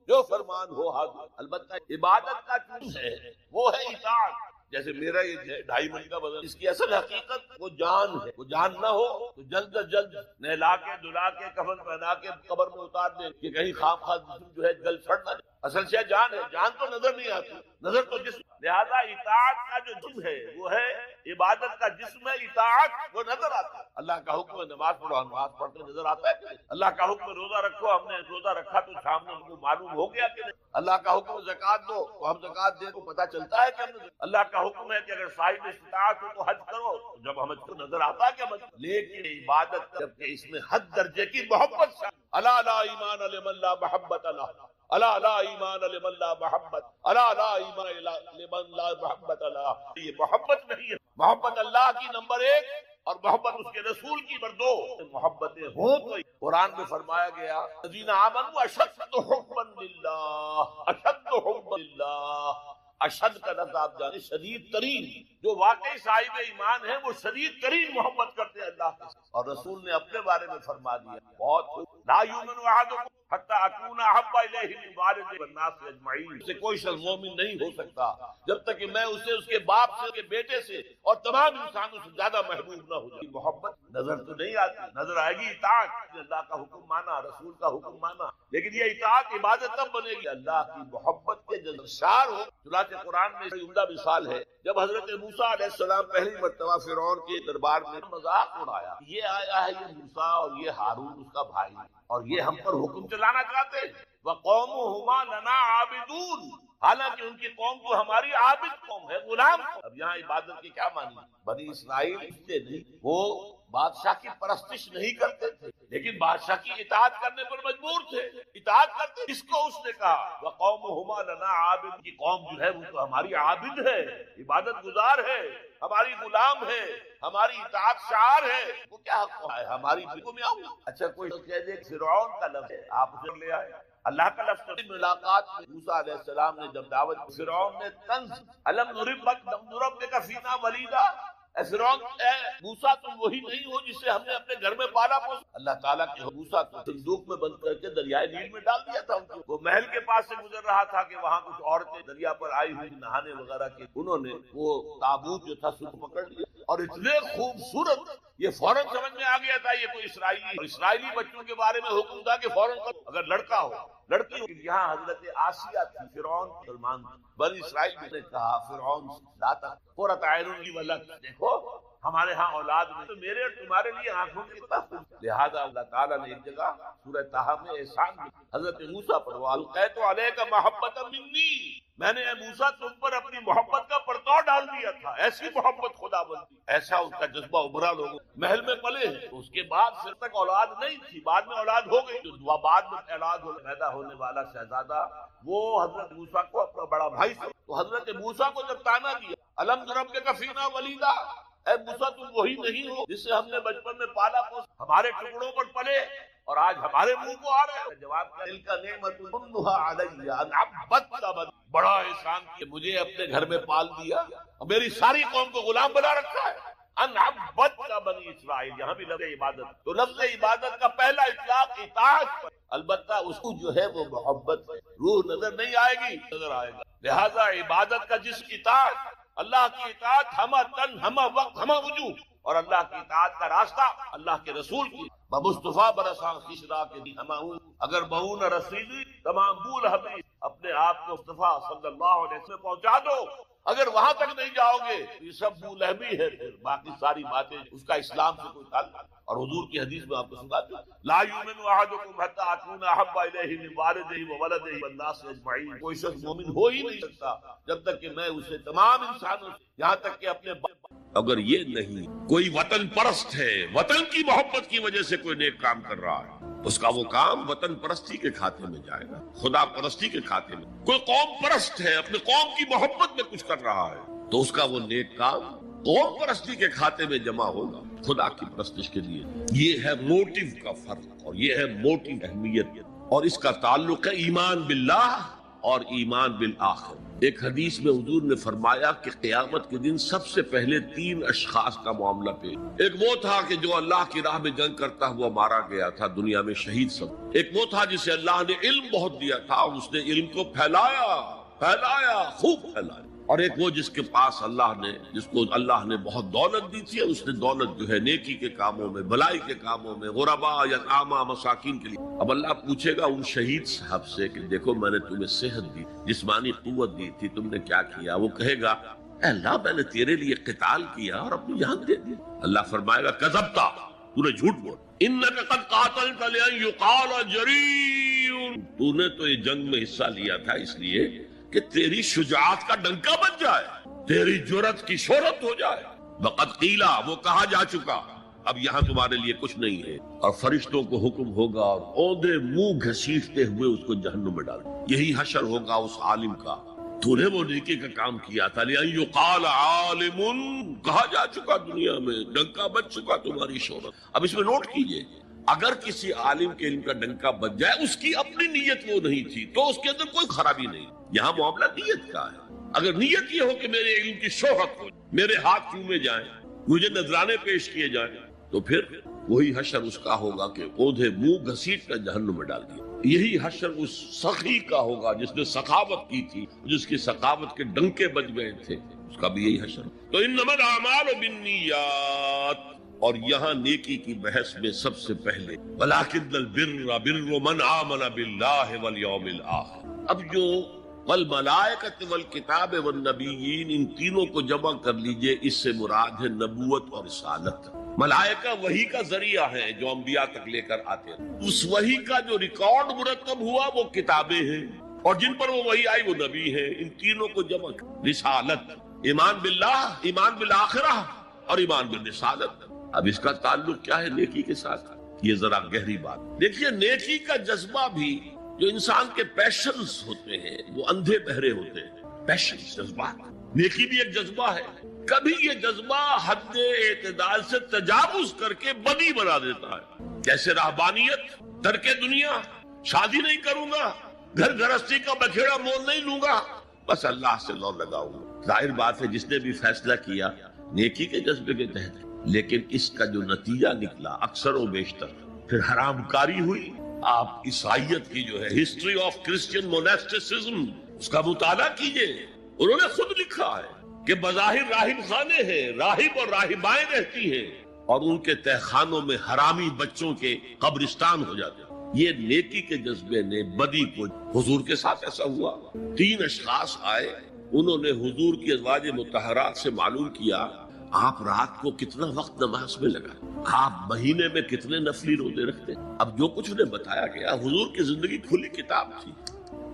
جو فرمان ہو حاضر۔ البتہ عبادت کا چیز ہے وہ ہے اطاعت۔ جیسے میرا یہ 2.5 منٹ کا بدن، اس کی اصل حقیقت وہ جان ہے، وہ جان نہ ہو تو جلد از جلد نہلا کے دھلا کے کفن پہنا کے قبر میں اتار دیں کہ کہیں خام خواہ جو ہے جل سڑ نہ جائے۔ اصل سے جان ہے، جان تو نظر نہیں آتی، نظر تو جسم لہذا اطاعت کا جو جسم ہے وہ ہے عبادت کا جسم ہے، اطاعت وہ نظر آتا ہے۔ اللہ کا حکم ہے نماز پڑھو، نماز پڑھتے نظر آتا ہے۔ اللہ کا حکم ہے روزہ رکھو، ہم نے روزہ رکھا تو سامنے ہم کو معلوم ہو گیا کہ نہیں۔ اللہ کا حکم ہے زکوٰۃ دو تو ہم زکوٰۃ دیں تو پتہ چلتا ہے کہ ہم نے۔ اللہ کا حکم ہے کہ اگر صاحب استطاعت ہو تو حج کرو، جب ہم کو نظر آتا ہے کہ لیکن عبادت جبکہ اس میں حد درجے کی محبت، الا لا ایمان لمن لا محبت له، الا لا ایمان لمن لا محبت، الا لا ایمان لمن لا محبت له۔ یہ محبت نہیں ہے، محبت اللہ کی نمبر 1 اور محبت اس کے رسول کی نمبر 2۔ محبتیں ہوں تو قرآن میں فرمایا گیا الذین آمنوا اشد حبا للہ، اشد حبا للہ۔ اشد کا لفظ آپ جانے شدید ترین، جو واقعی صاحب ایمان ہے وہ شدید ترین محبت کرتے ہیں اللہ کے، اور رسول نے اپنے بارے میں فرما دیا بہت لا یؤمن احدکم حتی اکون احب الیہ من والدہ والناس اجمعین۔ سے کوئی شخص مومن نہیں ہو سکتا جب تک کہ میں اسے اس کے باپ سے، اس کے بیٹے سے اور تمام انسانوں سے زیادہ محبوب نہ ہو جائے۔ محبت نظر تو نہیں آتی، نظر آئے گی اطاعت، اللہ کا حکم مانا، رسول کا حکم مانا، لیکن یہ اطاعت عبادت تب بنے گی اللہ کی محبت کے جو سرشار ہو۔ چنانچہ قرآن میں بڑی عمدہ مثال ہے، جب حضرت موسیٰ علیہ السلام پہلی مرتبہ فرعون کے دربار میں مذاق اڑایا، یہ آیا ہے یہ موسیٰ اور یہ ہارون اس کا بھائی، اور یہ ہم پر حکم چلانا چاہتے ہیں، وَقَوْمُهُمَا لَنَا عَابِدُونَ، حالانکہ ان کی قوم تو ہماری عابد قوم ہے، غلام قوم۔ اب یہاں عبادت کی کیا معنی؟ بنی اسرائیل اسے نہیں، وہ بادشاہ کی پرستش نہیں کرتے تھے لیکن بادشاہ کی اطاعت کرنے پر مجبور تھے، اطاعت کرتے۔ اس کو اس نے کہا وَقَوْمُهُمَا لَنَا عَابِدُونَ، کی قوم جو ہے وہ تو ہماری عابد ہے، عبادت گزار ہے، ہماری غلام ہے، ہماری اطاعت شعار ہے، وہ کیا حق ہے ہماری بلکہ میں آؤں۔ اچھا کوئی کہہ دے فرعون کا لفظ ہے، آپ اسے لے آئے، اللہ کا لفظ۔ ملاقات میں موسیٰ علیہ السلام نے جب دعوت، فرعون نے طنز الم نربک فینا ولیدا، اے فرعون، اے موسیٰ تم وہی نہیں ہو جسے ہم نے اپنے گھر میں پالا پوسا۔ اللہ تعالیٰ کے موسیٰ کو صندوق میں بند کر کے دریائے نیل میں ڈال دیا تھا ان کو۔ وہ محل کے پاس سے گزر رہا تھا کہ وہاں کچھ عورتیں دریا پر آئی ہوئی نہانے وغیرہ کے، انہوں نے وہ تابوت جو تھا سر پکڑ لیا، اور اتنے خوبصورت، یہ فوراً سمجھ میں آ گیا تھا یہ کوئی اسرائیلی بچوں کے بارے میں حکم تھا کہ فوراً اگر لڑکا ہو لڑکی ہو۔ یہاں حضرت آسیہ تھی، فرعون مسلمان بنی اسرائیل نے کہا فرعون لا قرۃ اعین لی ولک، دیکھو ہمارے ہاں اولاد میں تو میرے اور تمہارے لیے آنکھوں کی کتنا خوب۔ لہذا اللہ تعالیٰ نے ایک جگہ سورہ طٰہٰ میں احسان کیا حضرت موسیٰ پر، وَأَلْقَيْتُ عَلَيْكَ مَحَبَّةً مِّنِّي، میں نے اے موسیٰ تم پر اپنی محبت کا پرتو ڈال دیا تھا۔ ایسی محبت خدا بندی، ایسا اس کا جذبہ ابھرا، لوگوں محل میں پلے ہیں۔ اس کے بعد پھر تک اولاد نہیں تھی، بعد میں اولاد ہو گئی، جو دعا بعد میں اولاد پیدا ہونے والا شہزادہ وہ حضرت موسیٰ کو اپنا بڑا بھائی سے، تو حضرت موسیٰ کو جب تانا دیا الم نربک فینا ولیدا، اے موسیٰ تم وہی نہیں ہو جسے ہم نے بچپن میں پالا پوسا، ہمارے ٹکڑوں پر پلے اور آج ہمارے منہ کو آ رہے ہیں۔ جواب کا دل کا نعمت منها علی ان عبدت بنی، بڑا احسان کہ مجھے اپنے گھر میں پال دیا اور میری ساری قوم کو غلام بنا رکھا ہے۔ ان عبدت بنی اسرائیل، یہاں بھی لفظ عبادت، تو لفظ عبادت کا پہلا اطلاق اطاعت پر، البتہ اس کو جو ہے وہ محبت روح نظر نہیں آئے گی، نظر آئے گا۔ لہذا عبادت کا جس اطاعت، اللہ کی اطاعت ہمہ تن ہمہ وقت ہمہ وجود، اور اللہ کی اطاعت کا راستہ اللہ کے رسول کی بمصطفیٰ برساں خشرا کے دی ہمہ ہوں، اگر بہو نہ رسیدی تمام بول حبیب، اپنے آپ کو مصطفیٰ صلی اللہ علیہ وسلم پہنچا دو۔ اگر وہاں تک نہیں جاؤ گے تو یہ سب بولہبی ہے، پھر باقی ساری باتیں اس کا اسلام سے کوئی تعلق۔ اور حضور کی حدیث میں آپ کو سناتے ہیں لا یؤمن احدکم حتی اکون احب الیہ من والدہ وولدہ والناس اجمعین، کوئی شخص مومن ہو ہی نہیں سکتا جب تک کہ میں اسے تمام انسانوں سے، یہاں تک کہ اپنے اگر یہ نہیں کوئی وطن پرست ہے، وطن کی محبت کی وجہ سے کوئی نیک کام کر رہا ہے، اس کا وہ کام وطن پرستی کے کھاتے میں جائے گا، خدا پرستی کے کھاتے میں۔ کوئی قوم پرست ہے، اپنے قوم کی محبت میں کچھ کر رہا ہے، تو اس کا وہ نیک کام قوم پرستی کے کھاتے میں جمع ہوگا، خدا کی پرستش کے لیے۔ یہ ہے موٹیو کا فرق، اور یہ ہے موٹیو اہمیت، اور اس کا تعلق ہے ایمان باللہ اور ایمان بالآخر۔ ایک حدیث میں حضور نے فرمایا کہ قیامت کے دن سب سے پہلے 3 اشخاص کا معاملہ پیش۔ ایک وہ تھا کہ جو اللہ کی راہ میں جنگ کرتا ہوا مارا گیا تھا، دنیا میں شہید سب۔ ایک وہ تھا جسے اللہ نے علم بہت دیا تھا اور اس نے علم کو پھیلایا، پھیلایا، خوب پھیلایا۔ اور ایک وہ جس کے پاس جس کو اللہ نے بہت دولت دی تھی، اور اس نے دولت جو ہے نیکی کے کاموں میں، بھلائی کے کاموں میں، غربا، یتاما، مساکین کے لیے۔ اب اللہ پوچھے گا ان شہید صاحب سے کہ دیکھو میں نے تمہیں صحت دی، جسمانی قوت دی تھی، تم نے کیا کیا؟ وہ کہے گا اے اللہ میں نے تیرے لیے قتال کیا اور اپنی جان دے دی۔ اللہ فرمائے گا کذبتا، تو نے جھوٹ بول، انک قد قاتلت لئن یقال جریء، تو نے تو یہ جنگ میں حصہ لیا تھا اس لیے کہ تیری شجاعت کا ڈنکا بن جائے، تیری جرأت کی شہرت ہو جائے۔ وقد قیلا، وہ کہا جا چکا، اب یہاں تمہارے لیے کچھ نہیں ہے۔ اور فرشتوں کو حکم ہوگا اور اوندے منہ گھسیٹتے ہوئے اس کو جہنم میں ڈال۔ یہی حشر ہوگا اس عالم کا، تو نے وہ نیکی کا کام کیا تھا، لئن یقال عالم، کہا جا چکا دنیا میں، ڈنکا بج چکا تمہاری شہرت۔ اب اس میں نوٹ کیجئے، اگر کسی عالم کے علم کا ڈنکا بج جائے، اس کی اپنی نیت وہ نہیں تھی تو اس کے اندر کوئی خرابی نہیں۔ یہاں معاملہ نیت کا ہے۔ اگر نیت یہ ہو کہ میرے علم کی شہرت ہو، میرے ہاتھ چومے جائیں، مجھے نذرانے پیش کیے جائیں، تو پھر وہی حشر اس کا ہوگا کہ اوندھے منہ گھسیٹ کر جہنم میں ڈال دیا۔ یہی حشر اس سخی کا ہوگا جس نے سخاوت کی تھی، جس کی سخاوت کے ڈنکے بج گئے تھے، اس کا بھی یہی حشر۔ تو انما الاعمال بالنیات، اور یہاں نیکی کی بحث میں سب سے پہلے ولکن البر بر من آمن باللہ والیوم الآخر۔ اب جو والملائکۃ والکتاب والنبیین، ان تینوں کو جمع کر لیجئے، اس سے مراد ہے نبوت اور رسالت۔ ملائکہ وحی کا ذریعہ ہے جو انبیاء تک لے کر آتے ہیں، اس وحی کا جو ریکارڈ مرتب ہوا وہ کتابیں ہیں، اور جن پر وہ وحی آئی وہ نبی ہیں۔ ان تینوں کو جمع کر رسالت، ایمان باللہ، ایمان بالآخرہ اور ایمان بالرسالت۔ اب اس کا تعلق کیا ہے نیکی کے ساتھ؟ یہ ذرا گہری بات دیکھیے۔ نیکی کا جذبہ بھی جو انسان کے پیشنز ہوتے ہیں وہ اندھے بہرے ہوتے ہیں۔ پیشنز، جذبات، نیکی بھی ایک جذبہ ہے۔ کبھی یہ جذبہ حد اعتدال سے تجاوز کر کے بدی بنا دیتا ہے، جیسے رہبانیت، ترک دنیا، شادی نہیں کروں گا، گھر گھرستی کا بکھیڑا مول نہیں لوں گا، بس اللہ سے لو لگاؤں گا۔ ظاہر بات ہے جس نے بھی فیصلہ کیا نیکی کے جذبے کے تحت، لیکن اس کا جو نتیجہ نکلا اکثر و بیشتر پھر حرام کاری ہوئی۔ آپ عیسائیت کی جو ہے ہسٹری آف کرسچین موناسٹسزم، اس کا مطالعہ کیجئے، انہوں نے خود لکھا ہے کہ بظاہر راہب خانے ہیں، راہب اور راہبائیں رہتی ہیں، اور ان کے تہخانوں میں حرامی بچوں کے قبرستان ہو جاتے ہیں۔ یہ نیکی کے جذبے نے بدی کو، حضور کے ساتھ ایسا ہوا۔ 3 اشخاص آئے، انہوں نے حضور کی ازواج مطہرات سے معلوم کیا آپ رات کو کتنا وقت نماز میں لگا، آپ مہینے میں کتنے نفلی روزے رکھتے۔ اب جو کچھ انہیں بتایا گیا، حضور کی زندگی کھلی کتاب تھی،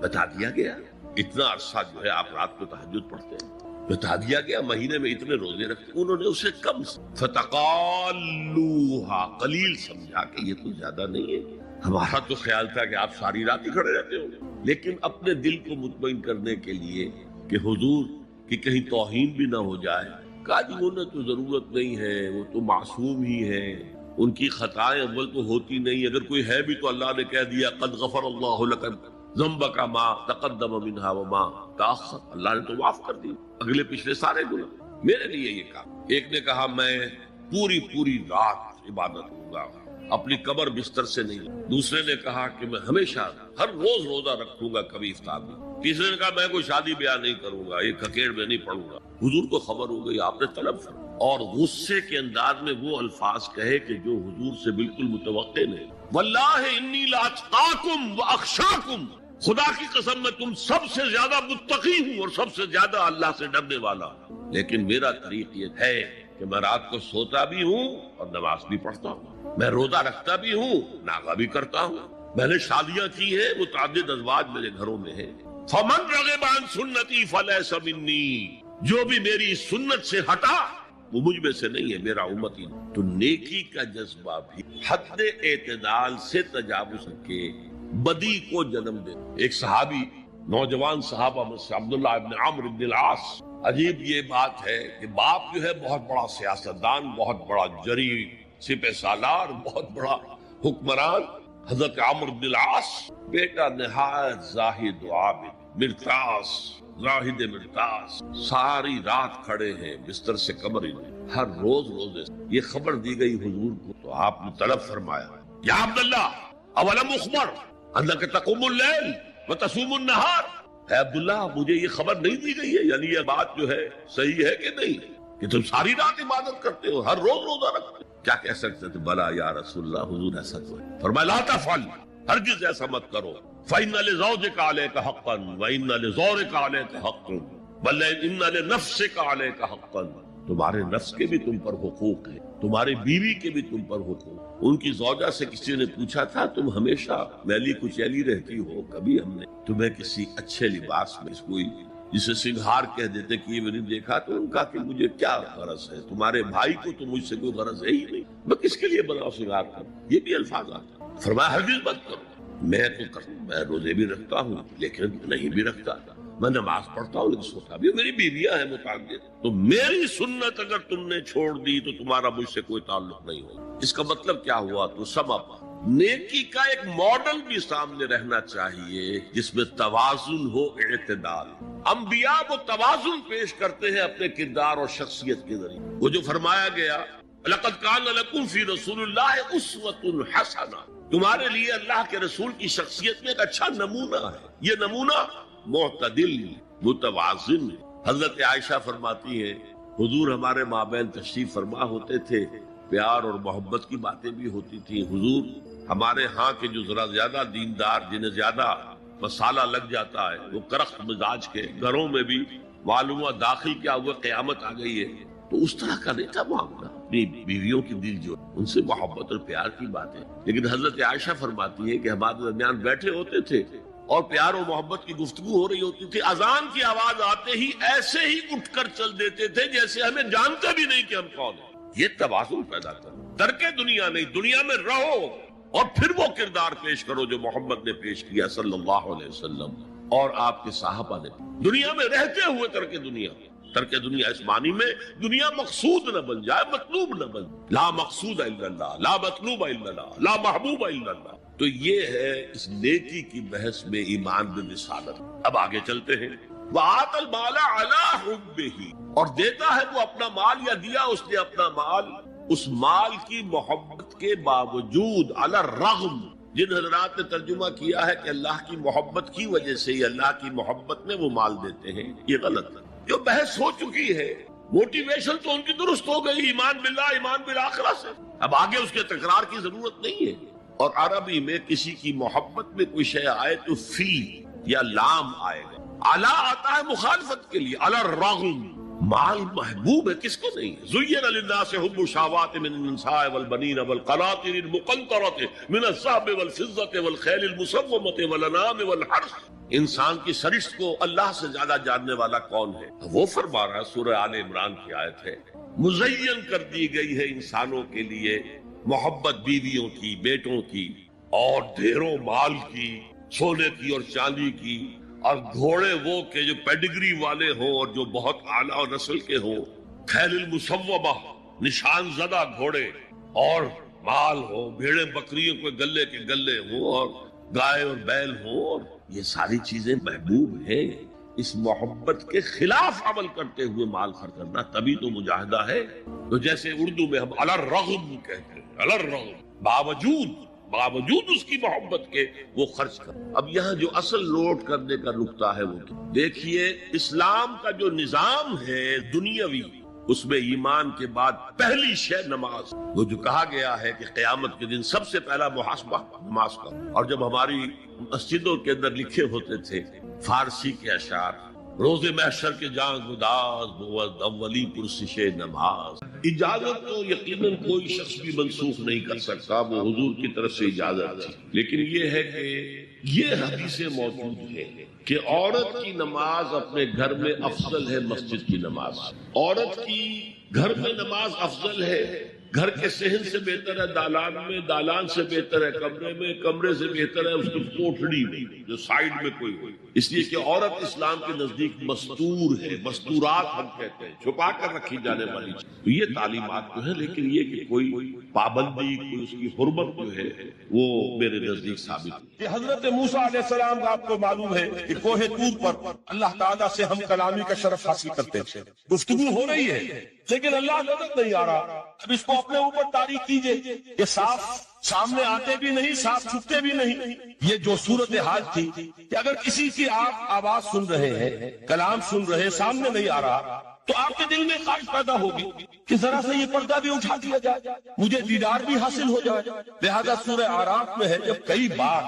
بتا دیا گیا اتنا عرصہ جو ہے آپ رات کو تہجد پڑھتے ہیں، بتا دیا گیا مہینے میں اتنے روزے رکھتے۔ انہوں نے اسے کم فتقالوہا، قلیل سمجھا کہ یہ تو زیادہ نہیں ہے۔ ہمارا تو خیال تھا کہ آپ ساری رات ہی کھڑے رہتے ہوں، لیکن اپنے دل کو مطمئن کرنے کے لیے کہ حضور کی کہیں توہین بھی نہ ہو جائے، کہا جی انہیں تو ضرورت نہیں ہے، وہ تو معصوم ہی ہیں، ان کی خطائیں اول تو ہوتی نہیں، اگر کوئی ہے بھی تو اللہ نے کہہ دیا قد غفر اللہ لک ذنبک ما تقدم منہا وما تاخر، اللہ نے تو معاف کر دی اگلے پچھلے سارے گناہ، میرے لیے یہ کام۔ ایک نے کہا میں پوری رات عبادت کروں گا، اپنی قبر بستر سے نہیں۔ دوسرے نے کہا کہ میں ہمیشہ ہر روز روزہ رکھوں گا، کبھی افطار نہیں۔ تیسرے نے کہا میں کوئی شادی بیاہ نہیں کروں گا، ایک ککیڑ میں نہیں پڑھوں گا۔ حضور کو خبر ہو گئی، آپ نے طلب فرمایا اور غصے کے انداز میں وہ الفاظ کہے کہ جو حضور سے بالکل متوقع نہیں۔ واللہ انی لاتقاکم واخشاکم، خدا کی قسم میں تم سب سے زیادہ متقی ہوں اور سب سے زیادہ اللہ سے ڈرنے والا ہوں، لیکن میرا طریق یہ ہے کہ میں رات کو سوتا بھی ہوں اور نماز بھی پڑھتا ہوں، میں روزہ رکھتا بھی ہوں، ناغہ بھی کرتا ہوں، میں نے شادیاں کی ہیں، متعدد ازواج میرے گھروں میں ہیں۔ فمن رغب عن سنتی فلیس منی، جو بھی میری سنت سے ہٹا وہ مجھ میں سے نہیں ہے، میرا امتی نہیں۔ تو نیکی کا جذبہ بھی حد اعتدال سے تجاوز کے بدی کو جنم دے۔ ایک صحابی، نوجوان صحابہ میں سے عبداللہ ابن عمرو ابن العاص، عجیب یہ بات ہے کہ باپ جو ہے بہت بڑا سیاستدان، بہت بڑا جری سپہ سالار، بہت بڑا حکمران، حضرت عمرو بن العاص، بیٹا نہایت زاہد و عابد، مرتاس، زاہد مرتاس، ساری رات کھڑے ہیں، بستر سے کمر ہی نہیں، ہر روز روزے۔ یہ خبر دی گئی حضور کو تو آپ نے طلب فرمایا یا عبداللہ اولم اخبر انک تقوم اللیل وتصوم النہار، اے عبداللہ مجھے یہ خبر نہیں دی گئی ہے، یعنی یہ بات جو ہے صحیح ہے کہ نہیں کہ تم ساری رات عبادت کرتے ہو، ہر روز روزہ رکھتے ہو؟ کیا کہہ سکتے تھے؟ بلا یا رسول اللہ، حضور ایسا تو ہے۔ فرمایا لا تفعل، ہرگز ایسا مت کرو، فإن لزوجك عليك حقا وإن لزورك عليك حقا بل إن لنفسك عليك حقا، تمہارے نفس کے بھی تم پر حقوق ہیں، تمہاری بیوی کے بھی تم پر حقوق۔ ان کی زوجہ سے کسی نے پوچھا تھا تم ہمیشہ میلی کچیلی رہتی ہو، کبھی ہم نے تمہیں کسی اچھے لباس میں کوئی جسے سنگھار کہہ دیتے کہ یہ میں نے دیکھا؟ تو ان کا کہ مجھے کیا غرض ہے، تمہارے بھائی کو تو مجھ سے کوئی غرض ہے ہی نہیں، میں کس کے لیے بناؤ سنگھار کروں؟ یہ بھی الفاظ آتے ہیں۔ فرمایا ہرگز مت کرو، میں تو کرتا ہوں، میں روزے بھی رکھتا ہوں لیکن نہیں بھی رکھتا، میں نماز پڑھتا ہوں لیکن سوتا بھی، میری بیویاں ہیں متعدد، تو میری سنت اگر تم نے چھوڑ دی تو تمہارا مجھ سے کوئی تعلق نہیں ہوگا۔ اس کا مطلب کیا ہوا؟ تو سبب نیکی کا ایک ماڈل بھی سامنے رہنا چاہیے جس میں توازن ہو، اعتدال۔ انبیاء وہ توازن پیش کرتے ہیں اپنے کردار اور شخصیت کے ذریعے۔ وہ جو فرمایا گیا لقد کان لکم فی رسول اللہ اسوۃ حسنہ، تمہارے لیے اللہ کے رسول کی شخصیت میں ایک اچھا نمونہ ہے، یہ نمونہ معتدل متوازن ہے۔ حضرت عائشہ فرماتی ہیں حضور ہمارے مابین تشریف فرما ہوتے تھے، پیار اور محبت کی باتیں بھی ہوتی تھی۔ حضور ہمارے ہاں کے جو ذرا زیادہ دیندار، جنہیں زیادہ مسالہ لگ جاتا ہے، وہ کرخت مزاج کے گھروں میں بھی معلوم ہوا داخل کیا ہوا قیامت آ گئی ہے، تو اس طرح کا نہیں تھا معاملہ۔ اپنی بیویوں کی دل جو ان سے محبت اور پیار کی باتیں، لیکن حضرت عائشہ فرماتی ہے کہ ہمارے درمیان بیٹھے ہوتے تھے اور پیار و محبت کی گفتگو ہو رہی ہوتی تھی، اذان کی آواز آتے ہی ایسے ہی اٹھ کر چل دیتے تھے جیسے ہمیں جانتے بھی نہیں کہ ہم کون ہیں۔ یہ توازن پیدا کرو، ترک دنیا نہیں، دنیا میں رہو اور پھر وہ کردار پیش کرو جو محمد نے پیش کیا صلی اللہ علیہ وسلم اور آپ کے صحابہ نے۔ دنیا میں رہتے ہوئے ترک دنیا اس معنی میں دنیا مقصود نہ بن جائے، مطلوب نہ بن، لا مقصود الا اللہ، لا مطلوب الا اللہ، لا محبوب الا اللہ۔ تو یہ ہے اس نیکی کی بحث میں ایمان برسالت۔ اب آگے چلتے ہیں۔ وَآتَ الْمَالَ عَلَىٰ حُبِّهِ، اور دیتا ہے وہ اپنا مال، یا دیا اس نے اپنا مال اس مال کی محبت کے باوجود، علی الرغم۔ جن حضرات نے ترجمہ کیا ہے کہ اللہ کی محبت کی وجہ سے ہی اللہ کی محبت میں وہ مال دیتے ہیں، یہ غلط ہے۔ جو بحث ہو چکی ہے، موٹیویشن تو ان کی درست ہو گئی، ایمان باللہ، ایمان بالآخرہ سے، اب آگے اس کے تکرار کی ضرورت نہیں ہے۔ اور عربی میں کسی کی محبت میں کوئی شے آئے تو فی یا لام آئے گا، علی آتا ہے مخالفت کے لیے، علی الرغم۔ مال محبوب ہے، کس کو نہیں ہے؟ زین للناس حب الشہوات من النساء والبنین والقناطر المقنطرۃ من الذهب والفضة والخیل المسومۃ والانعام والحرث۔ انسان کی سرشت کو اللہ سے زیادہ جاننے والا کون ہے؟ وہ فرما رہا ہے، سورہ آل عمران کی آیت ہے، مزین کر دی گئی ہے انسانوں کے لیے محبت بیویوں کی، بیٹوں کی، اور ڈھیروں مال کی، سونے کی اور چاندی کی، اور گھوڑے وہ کہ جو پیڈگری والے ہوں اور جو بہت اعلیٰ نسل کے ہوں، خیل المسومہ، نشان زدہ گھوڑے، اور مال ہو، بھیڑیں بکریوں کے گلے ہوں، اور گائے اور بیل ہوں، اور یہ ساری چیزیں محبوب ہیں۔ اس محبت کے خلاف عمل کرتے ہوئے مال خرچ کرنا تبھی تو مجاہدہ ہے۔ تو جیسے اردو میں ہم علی الرغم کہتے ہیں، علی الرغم، باوجود اس کی محبت کے وہ خرچ کر۔ اب یہاں جو اصل نوٹ کرنے کا نقطہ ہے وہ دیکھیے، اسلام کا جو نظام ہے دنیاوی، اس میں ایمان کے بعد پہلی شے نماز۔ وہ جو کہا گیا ہے کہ قیامت کے دن سب سے پہلا محاسبہ نماز کا، اور جب ہماری مسجدوں کے اندر لکھے ہوتے تھے فارسی کے اشعار، روز محشر کے جان گداز بود اولی پرسش نماز۔ اجازت تو یقیناً کوئی شخص بھی منسوخ نہیں کر سکتا، وہ حضور کی طرف سے اجازت تھی، لیکن یہ ہے کہ یہ حدیثیں موجود ہیں کہ عورت کی نماز اپنے گھر میں افضل ہے مسجد کی نماز۔ عورت کی گھر میں نماز افضل ہے، گھر کے صحن سے بہتر ہے دالان میں، دالان سے بہتر ہے کمرے میں، کمرے سے بہتر ہے اس کی کوٹھڑی میں جو سائیڈ میں کوئی ہو، اس لیے کہ عورت اسلام کے نزدیک مستور ہے، مستورات ہم کہتے ہیں، چھپا کر رکھی جانے والی چیز۔ تو یہ تعلیمات تو ہے، لیکن یہ کہ کوئی پابندی، کوئی اس کی حرمت جو ہے وہ میرے نزدیک ثابت ہے۔ کہ حضرت موسیٰ علیہ السلام کا آپ کو معلوم ہے کہ کوہ طور پر اللہ تعالیٰ سے ہم کلامی کا شرف حاصل کرتے ہیں، گفتگو ہو رہی ہے لیکن اللہ نظر نہیں آ رہا۔ اب اس کو اپنے اوپر تاریخ کیجئے کہ صاف سامنے آتے بھی نہیں، ساتھ چھپتے بھی نہیں. یہ جو صورتحال تھی کہ اگر کسی کی آپ آواز سن رہے ہیں، کلام سن رہے ہیں، سامنے نہیں آ رہا، تو آپ کے دل میں خواہش پیدا ہوگی کہ ذرا سے یہ پردہ بھی اٹھا دیا جائے، مجھے دیدار بھی حاصل ہو جائے. لہذا سورہ اعراف میں ہے جب کئی بار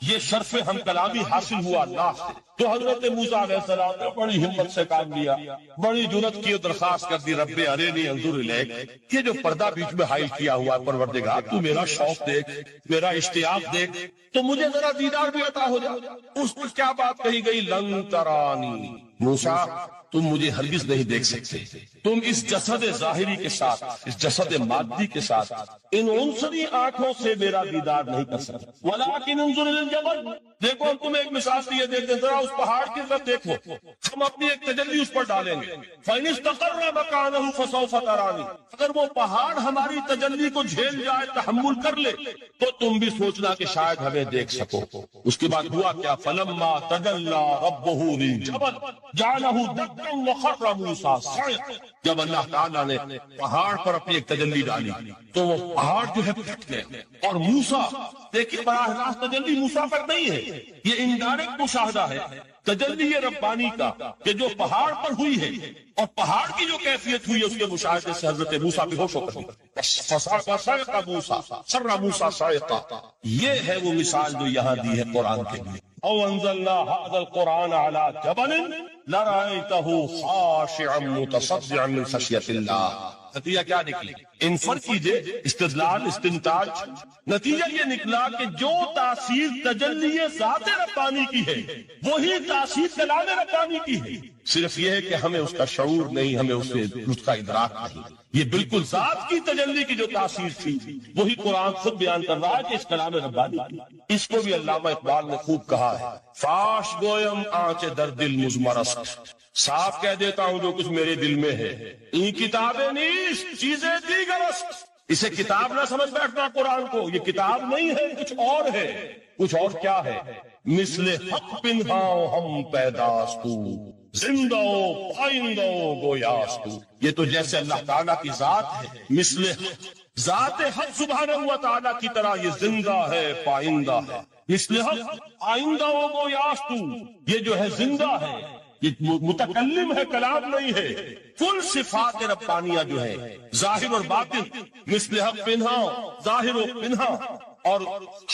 یہ شرف ہم کلامی حاصل ہوا اللہ سے، تو حضرت موسیٰ علیہ السلام نے بڑی ہمت سے کام لیا، بڑی جرت کی درخواست کر دی، رب ارنی انظر الیک، یہ جو پردہ بیچ میں حائل کیا ہوا ہے پروردگار، تو میرا شوق دیکھ، میرا اشتیاق دیکھ، تو مجھے ذرا دیدار بھی عطا ہو جائے. اس پر کیا بات کہی گئی؟ لن ترانی، موسیٰ تم مجھے ہرگز نہیں دیکھ سکتے، تم اس جسد ظاہری کے ساتھ، اس جسد مادی کے ساتھ، ان عنصری آنکھوں سے میرا دیدار نہیں کر سکتے. ولیکن انظر الی الجبل، دیکھو ہم تمہیں ایک مثال دیے دیتے ہیں، ذرا اس پہاڑ کی طرف دیکھو، ہم اپنی ایک تجلی اس پر ڈالیں گے. فَإِنِ اسْتَقَرَّ مَكَانَهُ فَسَوْفَ تَرَانِي، اگر وہ پہاڑ ہماری تجلی کو جھیل جائے، تحمل کر لے، تو تم بھی سوچنا کہ شاید ہمیں دیکھ سکو. اس کے بعد ہوا کیا؟ فَلَمَّا تَجَلَّى رَبُّهُ لِلْجَبَلِ جَعَلَهُ دَكًّا وَخَرَّ مُوسَىٰ صَعِقًا، جب اللہ تعالیٰ نے پہاڑ پر اپنی ایک تجلی ڈالی تو وہ پہاڑ جو ہے پھٹ گئے. اور موسیٰ، دیکھیے براہ راست تجلی موسیٰ پر نہیں ہے، یہ انڈائریکٹ مشاہدہ ہے تجلی ربانی کا کہ جو پہاڑ پر ہوئی ہے، اور پہاڑ کی جو کیفیت ہوئی ہے اس کے مشاہدے سے حضرت موسیٰ بے ہوش ہو کر فَصَعِقَ مُوسَىٰ خَرَّ مُوسَىٰ صَعِقًا. یہ ہے وہ مثال جو یہاں دی ہے قرآن کے لیے. او انزلنا هذا القرآن على جبل لرأيته خاشعا متصدعا من خشية الله. نتیجہ کیا نکلی؟ انفر کیجئے، استدلال، استنتاج. نتیجہ یہ نکلا کہ جو تاثیر تجلی ذات ربانی کی ہے وہی تاثیر کلام ربانی کی ہے، صرف یہ ہے کہ ہمیں اس کا شعور نہیں، ہمیں اس کا ادراک نہیں. یہ بالکل ذات کی تجلی کی جو تاثیر تھی وہی قرآن خود بیان کر رہا ہے کہ اس کلام ربانی کی. اس کو بھی علامہ اقبال نے خوب کہا ہے، فاش گویم آنچ در دل مزمرست، صاف کہہ دیتا ہوں جو کچھ میرے دل میں ہے، این کتابیں نیست چیزیں دیگرست. اسے کتاب نہ سمجھ بیٹھنا قرآن کو، یہ کتاب نہیں ہے، کچھ اور ہے. کچھ اور کیا ہے؟ مثل حق پنہاں ہم پیداستو، زندہ و پائندہ و گویاستو. یہ تو جیسے اللہ تعالیٰ کی ذات ہے، مثل ذات حق سبحانہ و تعالیٰ کی طرح یہ زندہ ہے، پائندہ ہے. مثل حق آئندہ و گویاستو، یہ جو ہے زندہ ہے، یہ متکلم ہے، کلام نہیں ہے. کل صفات ربانیہ جو ہے ظاہر اور باطن، مثل حق پنہا، ظاہر و پنہا، اور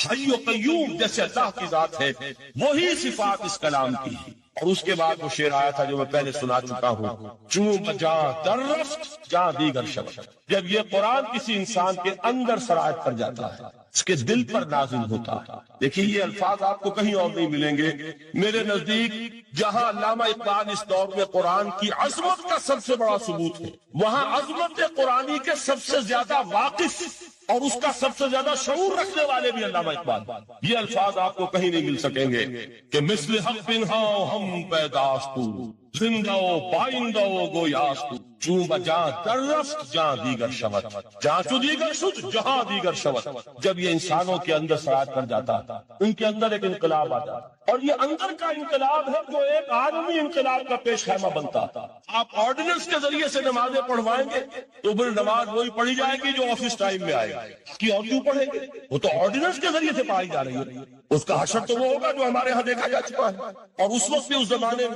حی و قیوم جیسے اللہ کی ذات ہے، وہی صفات اس کلام کی. اور اس کے بعد وہ شعر آیا تھا جو میں پہلے سنا چکا ہوں، چوں بجاں در رفت جاں دیگر شب. جب یہ قرآن کسی انسان کے اندر سرایت کر جاتا ہے، اس کے دل پر نازل ہوتا ہے. دیکھیے یہ الفاظ آپ کو کہیں اور نہیں ملیں گے. میرے نزدیک جہاں علامہ اقبال اس دور میں قرآن کی عظمت کا سب سے بڑا ثبوت ہے، وہاں عظمت قرآنی کے سب سے زیادہ واقف اور اس کا سب سے زیادہ شعور رکھنے والے بھی علامہ اقبال. یہ الفاظ آپ کو کہیں نہیں مل سکیں گے کہ مثل حق پنہا ہم پیداستو، زندہ و پائندہ و گویاستو، چون بجاں در رفت جہاں دیگر شود، جہاں چو دیگر شد جہاں دیگر شود. جب یہ انسانوں کے اندر سرایت کر جاتا تھا، ان کے اندر ایک انقلاب آ جاتا، اور یہ اندر کا انقلاب ہے جو ایک عالمی انقلاب کا پیش خیمہ بنتا تھا. آپ آرڈیننس کے ذریعے سے نمازیں پڑھوائیں گے تو پھر نماز وہی پڑھی جائے گی جو آفس ٹائم میں آئے گی. اور کیوں پڑھیں گے؟ وہ تو آرڈیننس کے ذریعے سے پڑھائی جا رہی ہے. اس کا حشر تو وہ ہوگا جو ہمارے ہاں دیکھا جا چکا ہے. اور اس وقت بھی اس زمانے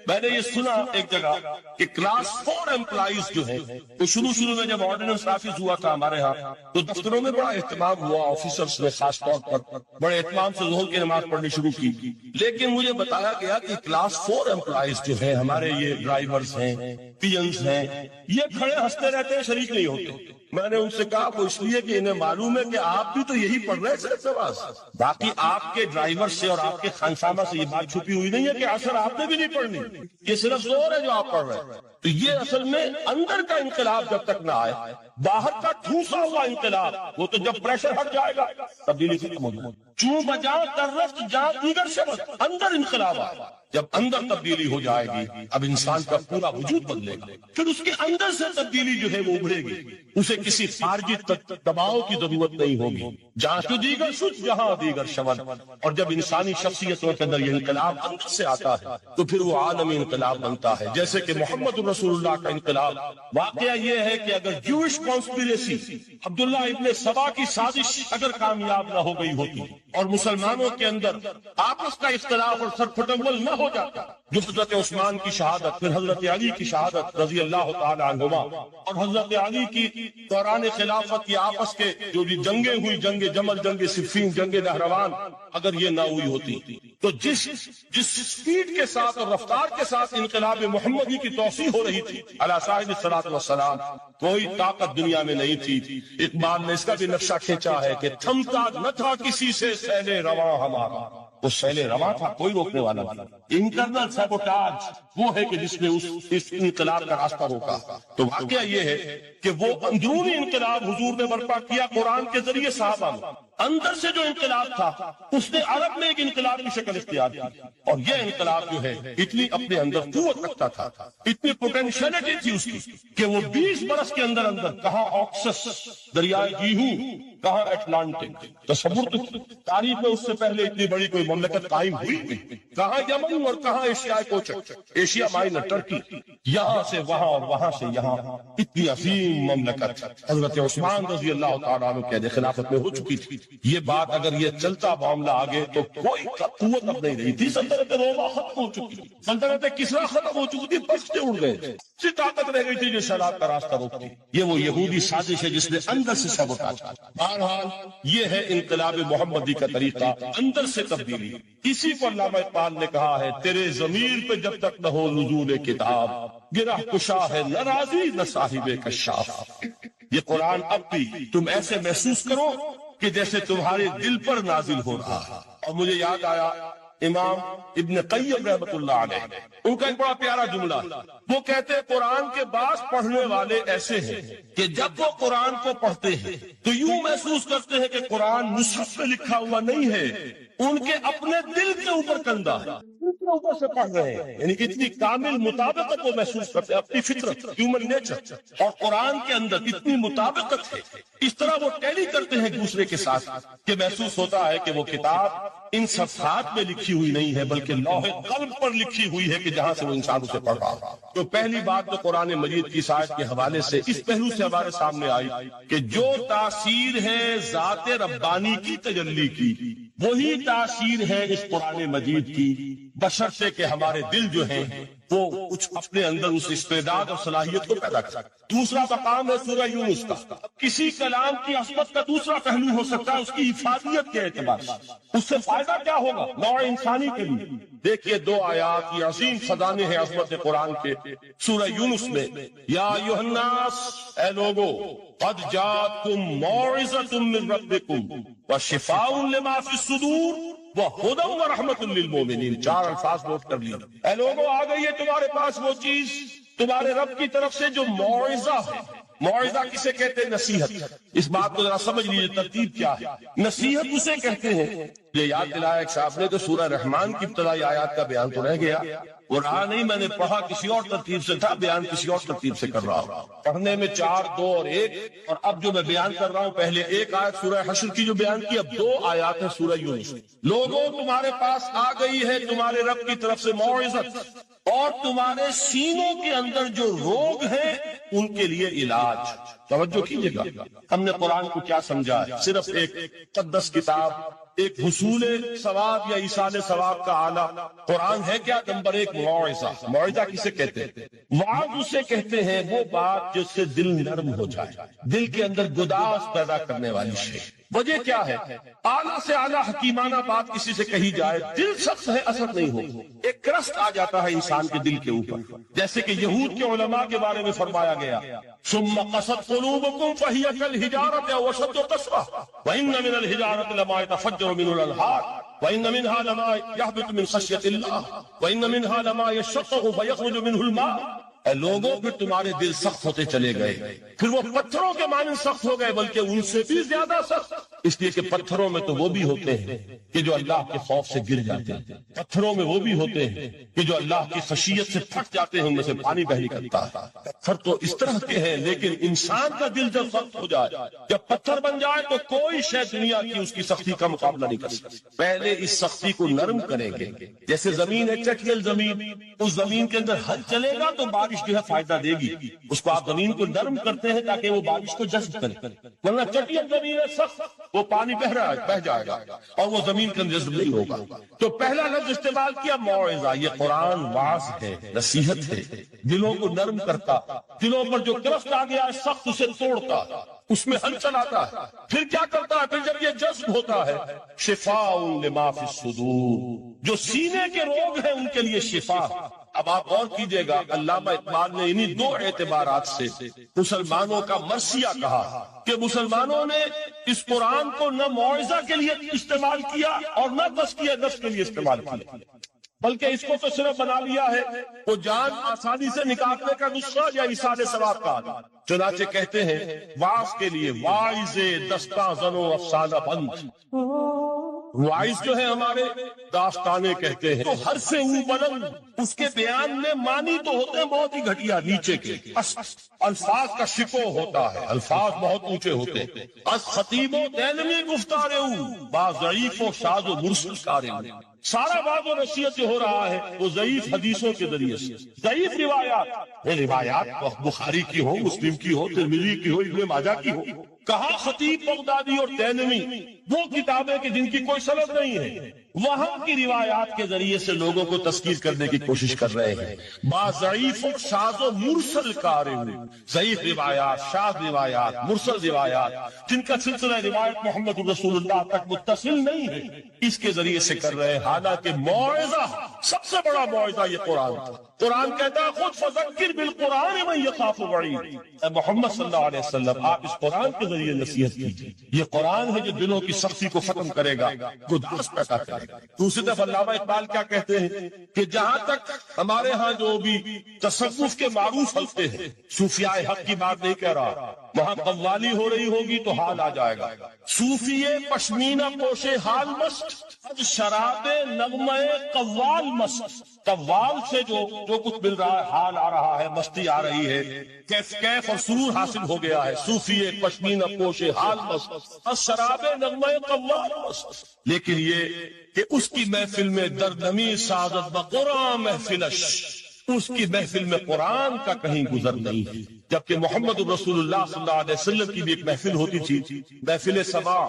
میں نے یہ سنا ایک جگہ کہ کلاس 4 امپلائیز جو ہیں، تو شروع میں جب آرڈیننس نافذ ہوا تھا ہمارے ہاں تو دفتروں میں بڑا اہتمام ہوا، آفیسرز نے خاص طور پر بڑے اہتمام سے ظہر کی نماز پڑھنی شروع کی. لیکن مجھے بتایا گیا کہ کلاس 4 امپلائیز جو ہیں ہمارے، یہ ڈرائیورز ہیں، پی اینز ہیں، یہ کھڑے ہنستے رہتے ہیں، شریک نہیں ہوتے. میں نے ان سے کہا وہ اس لیے کہ انہیں معلوم ہے کہ آپ بھی تو یہی پڑھ رہے ہیں صرف نماز، باقی آپ کے ڈرائیور سے اور آپ کے خانسامہ سے یہ بات چھپی ہوئی نہیں ہے کہ اثر آپ نے بھی نہیں پڑھنی، یہ صرف زور ہے جو آپ پڑھ رہے ہیں. تو یہ اصل میں اندر کا انقلاب جب تک نہ آئے، باہر کا ٹھوسا ہوا انقلاب، وہ تو جب پریشر ہٹ جائے گا تبدیلی ختم ہو جائے. چوں بجاں در رفت جاں دیگر شبد، اندر انقلاب آئے. جب اندر تبدیلی ہو جائے گی اب انسان کا پورا وجود بدلے گا، پھر اس کے اندر سے تبدیلی جو ہے وہ ابھرے گی، اسے کسی خارجی دباؤ کی ضرورت نہیں ہوگی۔ جہاں تو دیگر سوچ جہاں دیگر شمن، اور جب انسانی شخصیتوں کے اندر یہ انقلاب اندر سے آتا ہے تو پھر وہ عالمی انقلاب بنتا ہے، جیسے کہ محمد رسول اللہ کا انقلاب۔ واقعہ یہ ہے کہ اگر جوش کانسپیریسی، عبداللہ ابن سبا کی سازش اگر کامیاب نہ ہو گئی ہوتی اور مسلمانوں کے اندر آپس کا اختلاف اور سر پھٹول نہ ہو جاتا، جو حضرت عثمان کی شہادت، پھر حضرت علی کی شہادت رضی اللہ تعالی عنہما، اور حضرت علی کی دوران خلافت کی آپس کے جو بھی جنگیں ہوئی، جنگ جمل، جنگ صفین، جنگ نہروان، اگر یہ نہ ہوئی ہوتی تو جس سپیڈ کے ساتھ اور رفتار کے ساتھ انقلاب محمدی کی توسیع ہو رہی تھی علی صاحب الصلاۃ والسلام، کوئی طاقت دنیا میں نہیں تھی۔ اقبال نے اس کا بھی نقشہ کھینچا ہے کہ تھمتا نہ تھا کسی سے سیل رواں ہمارا، وہ سیل رواں تھا، کوئی روکنے والا نہیں۔ انٹرنل سیبوٹاج وہ ہے کہ جس نے اس انقلاب کا راستہ روکا۔ تو واقعہ یہ ہے کہ وہ اندرونی انقلاب حضور نے برپا کیا قرآن کے ذریعے صحابہ میں، اندر سے جو انقلاب تھا اس نے عرب میں ایک انقلاب کی شکل اختیار کی، اور یہ انقلاب جو ہے اتنی اپنے اندر قوت رکھتا تھا، اتنی پوٹینشیلٹی تھی اس کی کہ وہ 20 برس کے اندر کہاں آکسس دریائے جیہو، کہاں اٹلانٹک، تصور تو تاریخ میں اس سے پہلے اتنی بڑی کوئی مملکت قائم ہوئی نہیں، کہاں یمن اور کہاں ایشیا کوچک، ایشیا مائنر ٹرکی، یہاں سے وہاں اور وہاں سے یہاں، اتنی عظیم مملکت حضرت عثمان رضی اللہ تعالیٰ عنہ کے خلافت میں ہو چکی تھی۔ یہ بات اگر یہ چلتا معاملہ آگے تو کوئی قوت اب نہیں رہی تھی، سلطنت روما ختم ہو چکی تھی، سلطنت کسریٰ ختم ہو چکی تھی، بچتے اڑ گئے تھے، صرف طاقت رہ گئی تھی جو سیلاب کا راستہ روکتی۔ یہ وہ یہودی سازش ہے جس نے اندر سے سیبوٹاج کیا۔ بہرحال یہ ہے انقلاب محمدی کا طریقہ، اندر سے تبدیلی۔ اسی کو علامہ اقبال نے کہا ہے، تیرے ضمیر پہ جب تک نہ ہو نزول کتاب، گرہ کشا ہے نہ راضی نہ صاحب کشاف۔ یہ قرآن اب بھی تم ایسے محسوس کرو کہ جیسے تمہارے دل پر نازل ہو رہا ہے۔ اور مجھے یاد آیا امام ابن قیم رحمۃ اللہ علیہ، ان کا ایک بڑا پیارا جملہ، وہ کہتے ہیں قرآن کے بعض پڑھنے والے ایسے ہیں کہ جب وہ قرآن کو پڑھتے ہیں تو یوں محسوس کرتے ہیں کہ قرآن مصحف میں لکھا ہوا نہیں ہے، ان کے اپنے دل کے اوپر کندہ ہے، اوپر سے پڑھ رہے ہیں، یعنی اتنی کامل مطابقت وہ محسوس کرتے ہیں، اپنی فطرت، ہیومن نیچر اور قرآن کے اندر اتنی مطابقت ہے، اس طرح وہ ٹیلی کرتے ہیں ایک دوسرے کے ساتھ کہ محسوس ہوتا ہے کہ وہ کتاب ان صفحات میں لکھی ہوئی نہیں ہے بلکہ لوح قلب پر لکھی ہوئی ہے کہ جہاں سے وہ انسان اسے پڑھ رہا ہے۔ تو پہلی بات تو قرآن مجید کی آیت کے حوالے سے اس پہلو سے ہمارے سامنے آئی کہ جو تاثیر ہے ذات ربانی کی تجلی کی، وہی تاثیر ہے اس قرآن مجید کی، بشرطے کہ ہمارے دل جو ہیں وہ کچھ اپنے اندر اس استعداد اور صلاحیت کو پیدا کرے۔ دوسرا مقام ہے سورہ یونس کا۔ کسی کلام کی عظمت کا دوسرا پہلو ہو سکتا ہے اس کی افادیت کے اعتبار سے، اس سے فائدہ کیا ہوگا نوع انسانی کے لیے۔ دیکھیے 2 آیات یہ عظیم خزانے ہیں عظمت قرآن کے سورہ یونس میں، یا ایھا الناس، اے لوگو، قد جاءتکم موعظۃ من ربکم وشفاء لما فی الصدور وہدی ورحمۃ للمؤمنین۔ 4 الفاظ نوٹ کر لیجیے۔ اے لوگو، آ گئی ہے تمہارے پاس وہ چیز تمہارے رب کی طرف سے جو موعظہ ہے۔ موعظہ کسے کہتے ہیں؟ نصیحت۔ اس بات کو ذرا سمجھ لیجیے ترتیب کیا ہے۔ نصیحت اسے کہتے ہیں، یہ یاد دلایا ایک صاحب نے، تو سورہ رحمان کی ابتدائی آیات کا بیان تو رہ گیا، وہ رہا نہیں، میں نے پڑھا کسی اور ترتیب سے تھا، بیان کسی اور ترتیب سے کر رہا ہوں۔ پڑھنے میں 4، 2 اور 1، اور اب جو میں بیان کر رہا ہوں پہلے 1 آیت سورہ حشر کی جو بیان کی، اب 2 آیات ہیں سورہ یونس۔ لوگوں، تمہارے پاس آ گئی ہے تمہارے رب کی طرف سے موعظت، اور تمہارے سینوں کے اندر جو روگ ہیں ان کے لیے علاج۔ توجہ کیجیے گا، ہم نے قرآن کو کیا سمجھا ہے؟ صرف ایک مقدس کتاب، ایک حصول ثواب یا ایصال ثواب کا آلہ۔ قرآن ہے کیا؟ نمبر 1 موعظہ۔ موعظہ کسے کہتے ہیں؟ وعظ اسے کہتے ہیں وہ بات جس سے دل نرم ہو جائے، دل کے اندر گداز پیدا کرنے والی شے۔ وجہ کیا ہے؟ اعلیٰ سے اعلیٰ حکیمانہ بات کسی سے کہی جائے، دل سخت ہے، اثر نہیں ہو، ایک کرست آ جاتا ہے انسان کے دل کے اوپر، جیسے کہ یہود کے علماء کے بارے میں فرمایا گیا، ثم قست قلوبکم فہی کالحجارۃ او اشد قسوۃ وان من الحجارۃ لما يتفجر منه الانہار وان منها لما يهبط من خشیۃ اللہ وان منها لما يشقق فيخرج منه الماء اے لوگوں پھر تمہارے دل سخت ہوتے چلے گئے، پھر وہ پتھروں کے مانند سخت ہو گئے، بلکہ ان سے بھی زیادہ سخت، اس لیے کہ پتھروں میں تو وہ بھی ہوتے ہیں کہ جو اللہ کے خوف سے گر جاتے ہیں، پتھروں میں وہ بھی ہوتے ہیں کہ جو اللہ کی خشیت سے پھٹ جاتے ہیں، ان میں سے پانی بہ نکلتا ہے۔ پتھر تو اس طرح کے ہیں، لیکن انسان کا دل جب سخت ہو جائے، جب پتھر بن جائے، تو کوئی شے دنیا کی اس کی سختی کا مقابلہ نہیں کر سکتی۔ پہلے اس سختی کو نرم کریں گے، جیسے زمین ہے چٹیل زمین، اس زمین کے اندر ہل چلے گا تو بارش جو ہے فائدہ دے گی، اس کو آپ زمین کو نرم کرتے ہیں تاکہ وہ بارش کو جذب کرے، ورنہ چٹیل زمین ہے سخت، وہ پانی بہ جائے گا اور وہ زمین کے اندر جذب نہیں ہوگا۔ تو پہلا لفظ استعمال کیا موعظہ، یہ قرآن واعظ ہے، نصیحت ہے، دلوں کو نرم کرتا، دلوں پر جو گرفت آ گیا ہے سخت اسے توڑتا، اس میں ہل چلاتا ہے۔ پھر کیا کرتا ہے؟ پھر جب یہ جذب ہوتا ہے، شفاء لما فی الصدور، جو سینے کے روگ ہیں ان کے لیے شفا۔ اب آپ غور کیجئے گا، علامہ اقبال نے انہی دو اعتبارات سے مسلمانوں کا مرثیہ کہا کہ مسلمانوں نے اس قرآن کو نہ موعظہ کے لیے استعمال کیا اور نہ تزکیہ نفس کے لیے استعمال کیا، بلکہ اس کو تو صرف بنا لیا ہے وہ جان آسانی سے نکالنے کا نسخہ یا ایصال ثواب کا۔ چنانچہ کہتے ہیں واعظ کے لیے واعظ دستاں زنو افسانہ بند، واعظ جو ہے ہمارے داستانے کہتے ہیں تو ہر سے اون بلند، اس کے بیان میں معنی تو ہوتے ہیں بہت ہی گھٹیا نیچے کے، الفاظ کا شکو ہوتا ہے، الفاظ بہت اونچے ہوتے ہیں۔ از خطیب و دینمی گفتارے با ضعیف و شاذ و مرسل کارے، سارا بات و نصیحت جو ہو رہا ہے وہ ضعیف حدیثوں کے ذریعے سے، ضعیف روایات بخاری کی ہو، مسلم کی ہو، ترمذی کی ہو، ابن ماجہ کی ہو۔ کہا خطیب بغدادی اور دینمی وہ کتابیں کہ جن کی کوئی سند نہیں ہے، وہاں کی روایات کے ذریعے سے لوگوں کو تسکیر کرنے کی کوشش کر رہے ہیں۔ با ضعیف و شاذ و مرسل کارے، ضعیف روایات، شاذ روایات، مرسل روایات جن کا سلسلہ روایت محمد رسول اللہ تک متصل نہیں ہے، اس کے ذریعے سے کر رہے ہیں۔ حالانکہ موعظہ، سب سے بڑا موعظہ یہ قرآن تھا۔ قرآن کہتا ہے خود فذکر بالقرآن من یخاف وعید، اے محمد صلی اللہ علیہ وسلم آپ اس قرآن کے ذریعے نصیحت کیجیے، یہ قرآن ہے جو دلوں کی سختی کو ختم کرے گا، گداز پیدا کرے گا۔ دوسری طرف علامہ اقبال کیا کہتے ہیں کہ جہاں تک ہمارے ہاں جو بھی تصوف کے معروف حلقے ہیں، صوفیاء حق کی بات نہیں کہہ رہا، وہاں قوالی ہو رہی ہوگی تو حال آ جائے گا۔ صوفی پشمینہ پوشے حال مست، شراب نغمہ قوال مست، قوال سے جو کچھ مل رہا ہے، حال آ رہا ہے، مستی آ رہی ہے، کیف اور سرور حاصل ہو گیا ہے۔ صوفی پشمینہ پوشے حال مست، شراب نغمہ قوال مست، لیکن یہ کہ اس کی محفل میں دردمی سعادت بقرآن محفلش، اس کی محفل میں قرآن کا کہیں گزر نہیں ہے۔ جبکہ محمد رسول اللہ صلی اللہ علیہ وسلم کی بھی ایک محفل ہوتی تھی، محفل سماع۔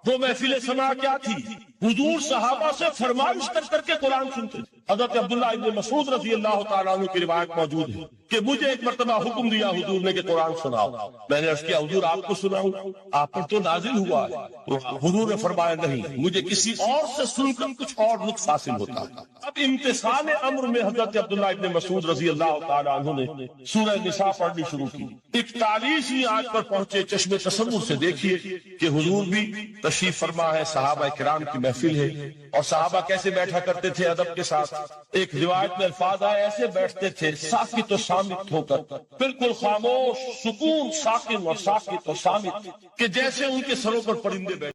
وہ محفل سماع کیا تھی؟ حضور صحابہ سے فرمائش کر کے قرآن سنتے تھے۔ حضرت عبداللہ ابن مسعود رضی اللہ تعالیٰ عنہ کی روایت موجود ہے کہ مجھے ایک مرتبہ حکم دیا حضور نے کہ قرآن سناؤ۔ میں نے عرض کیا حضور آپ کو سناؤں؟ آپ پر تو نازل ہوا ہے۔ تو حضور نے فرمایا نہیں، مجھے کسی اور سے سن کر کچھ اور لطف حاصل ہوتا ہے۔ اب امتثال امر میں حضرت عبداللہ ابن مسعود رضی اللہ تعالیٰ عنہ نے سورہ نساء پڑھنی شروع کی۔ 41ویں آیت پر پہنچے، چشم تصور سے دیکھیے کہ حضور بھی تشریف فرما ہے، صحابہ کرام کی محفل ہے، اور صحابہ کیسے بیٹھا کرتے تھے ادب کے ساتھ۔ ایک روایت میں الفاظ آئے ایسے بیٹھتے تھے ساکت و صامت ہو کر، بالکل خاموش، سکون، ساکن اور ساکت و صامت، کہ جیسے ان کے سروں پر پرندے بیٹھے۔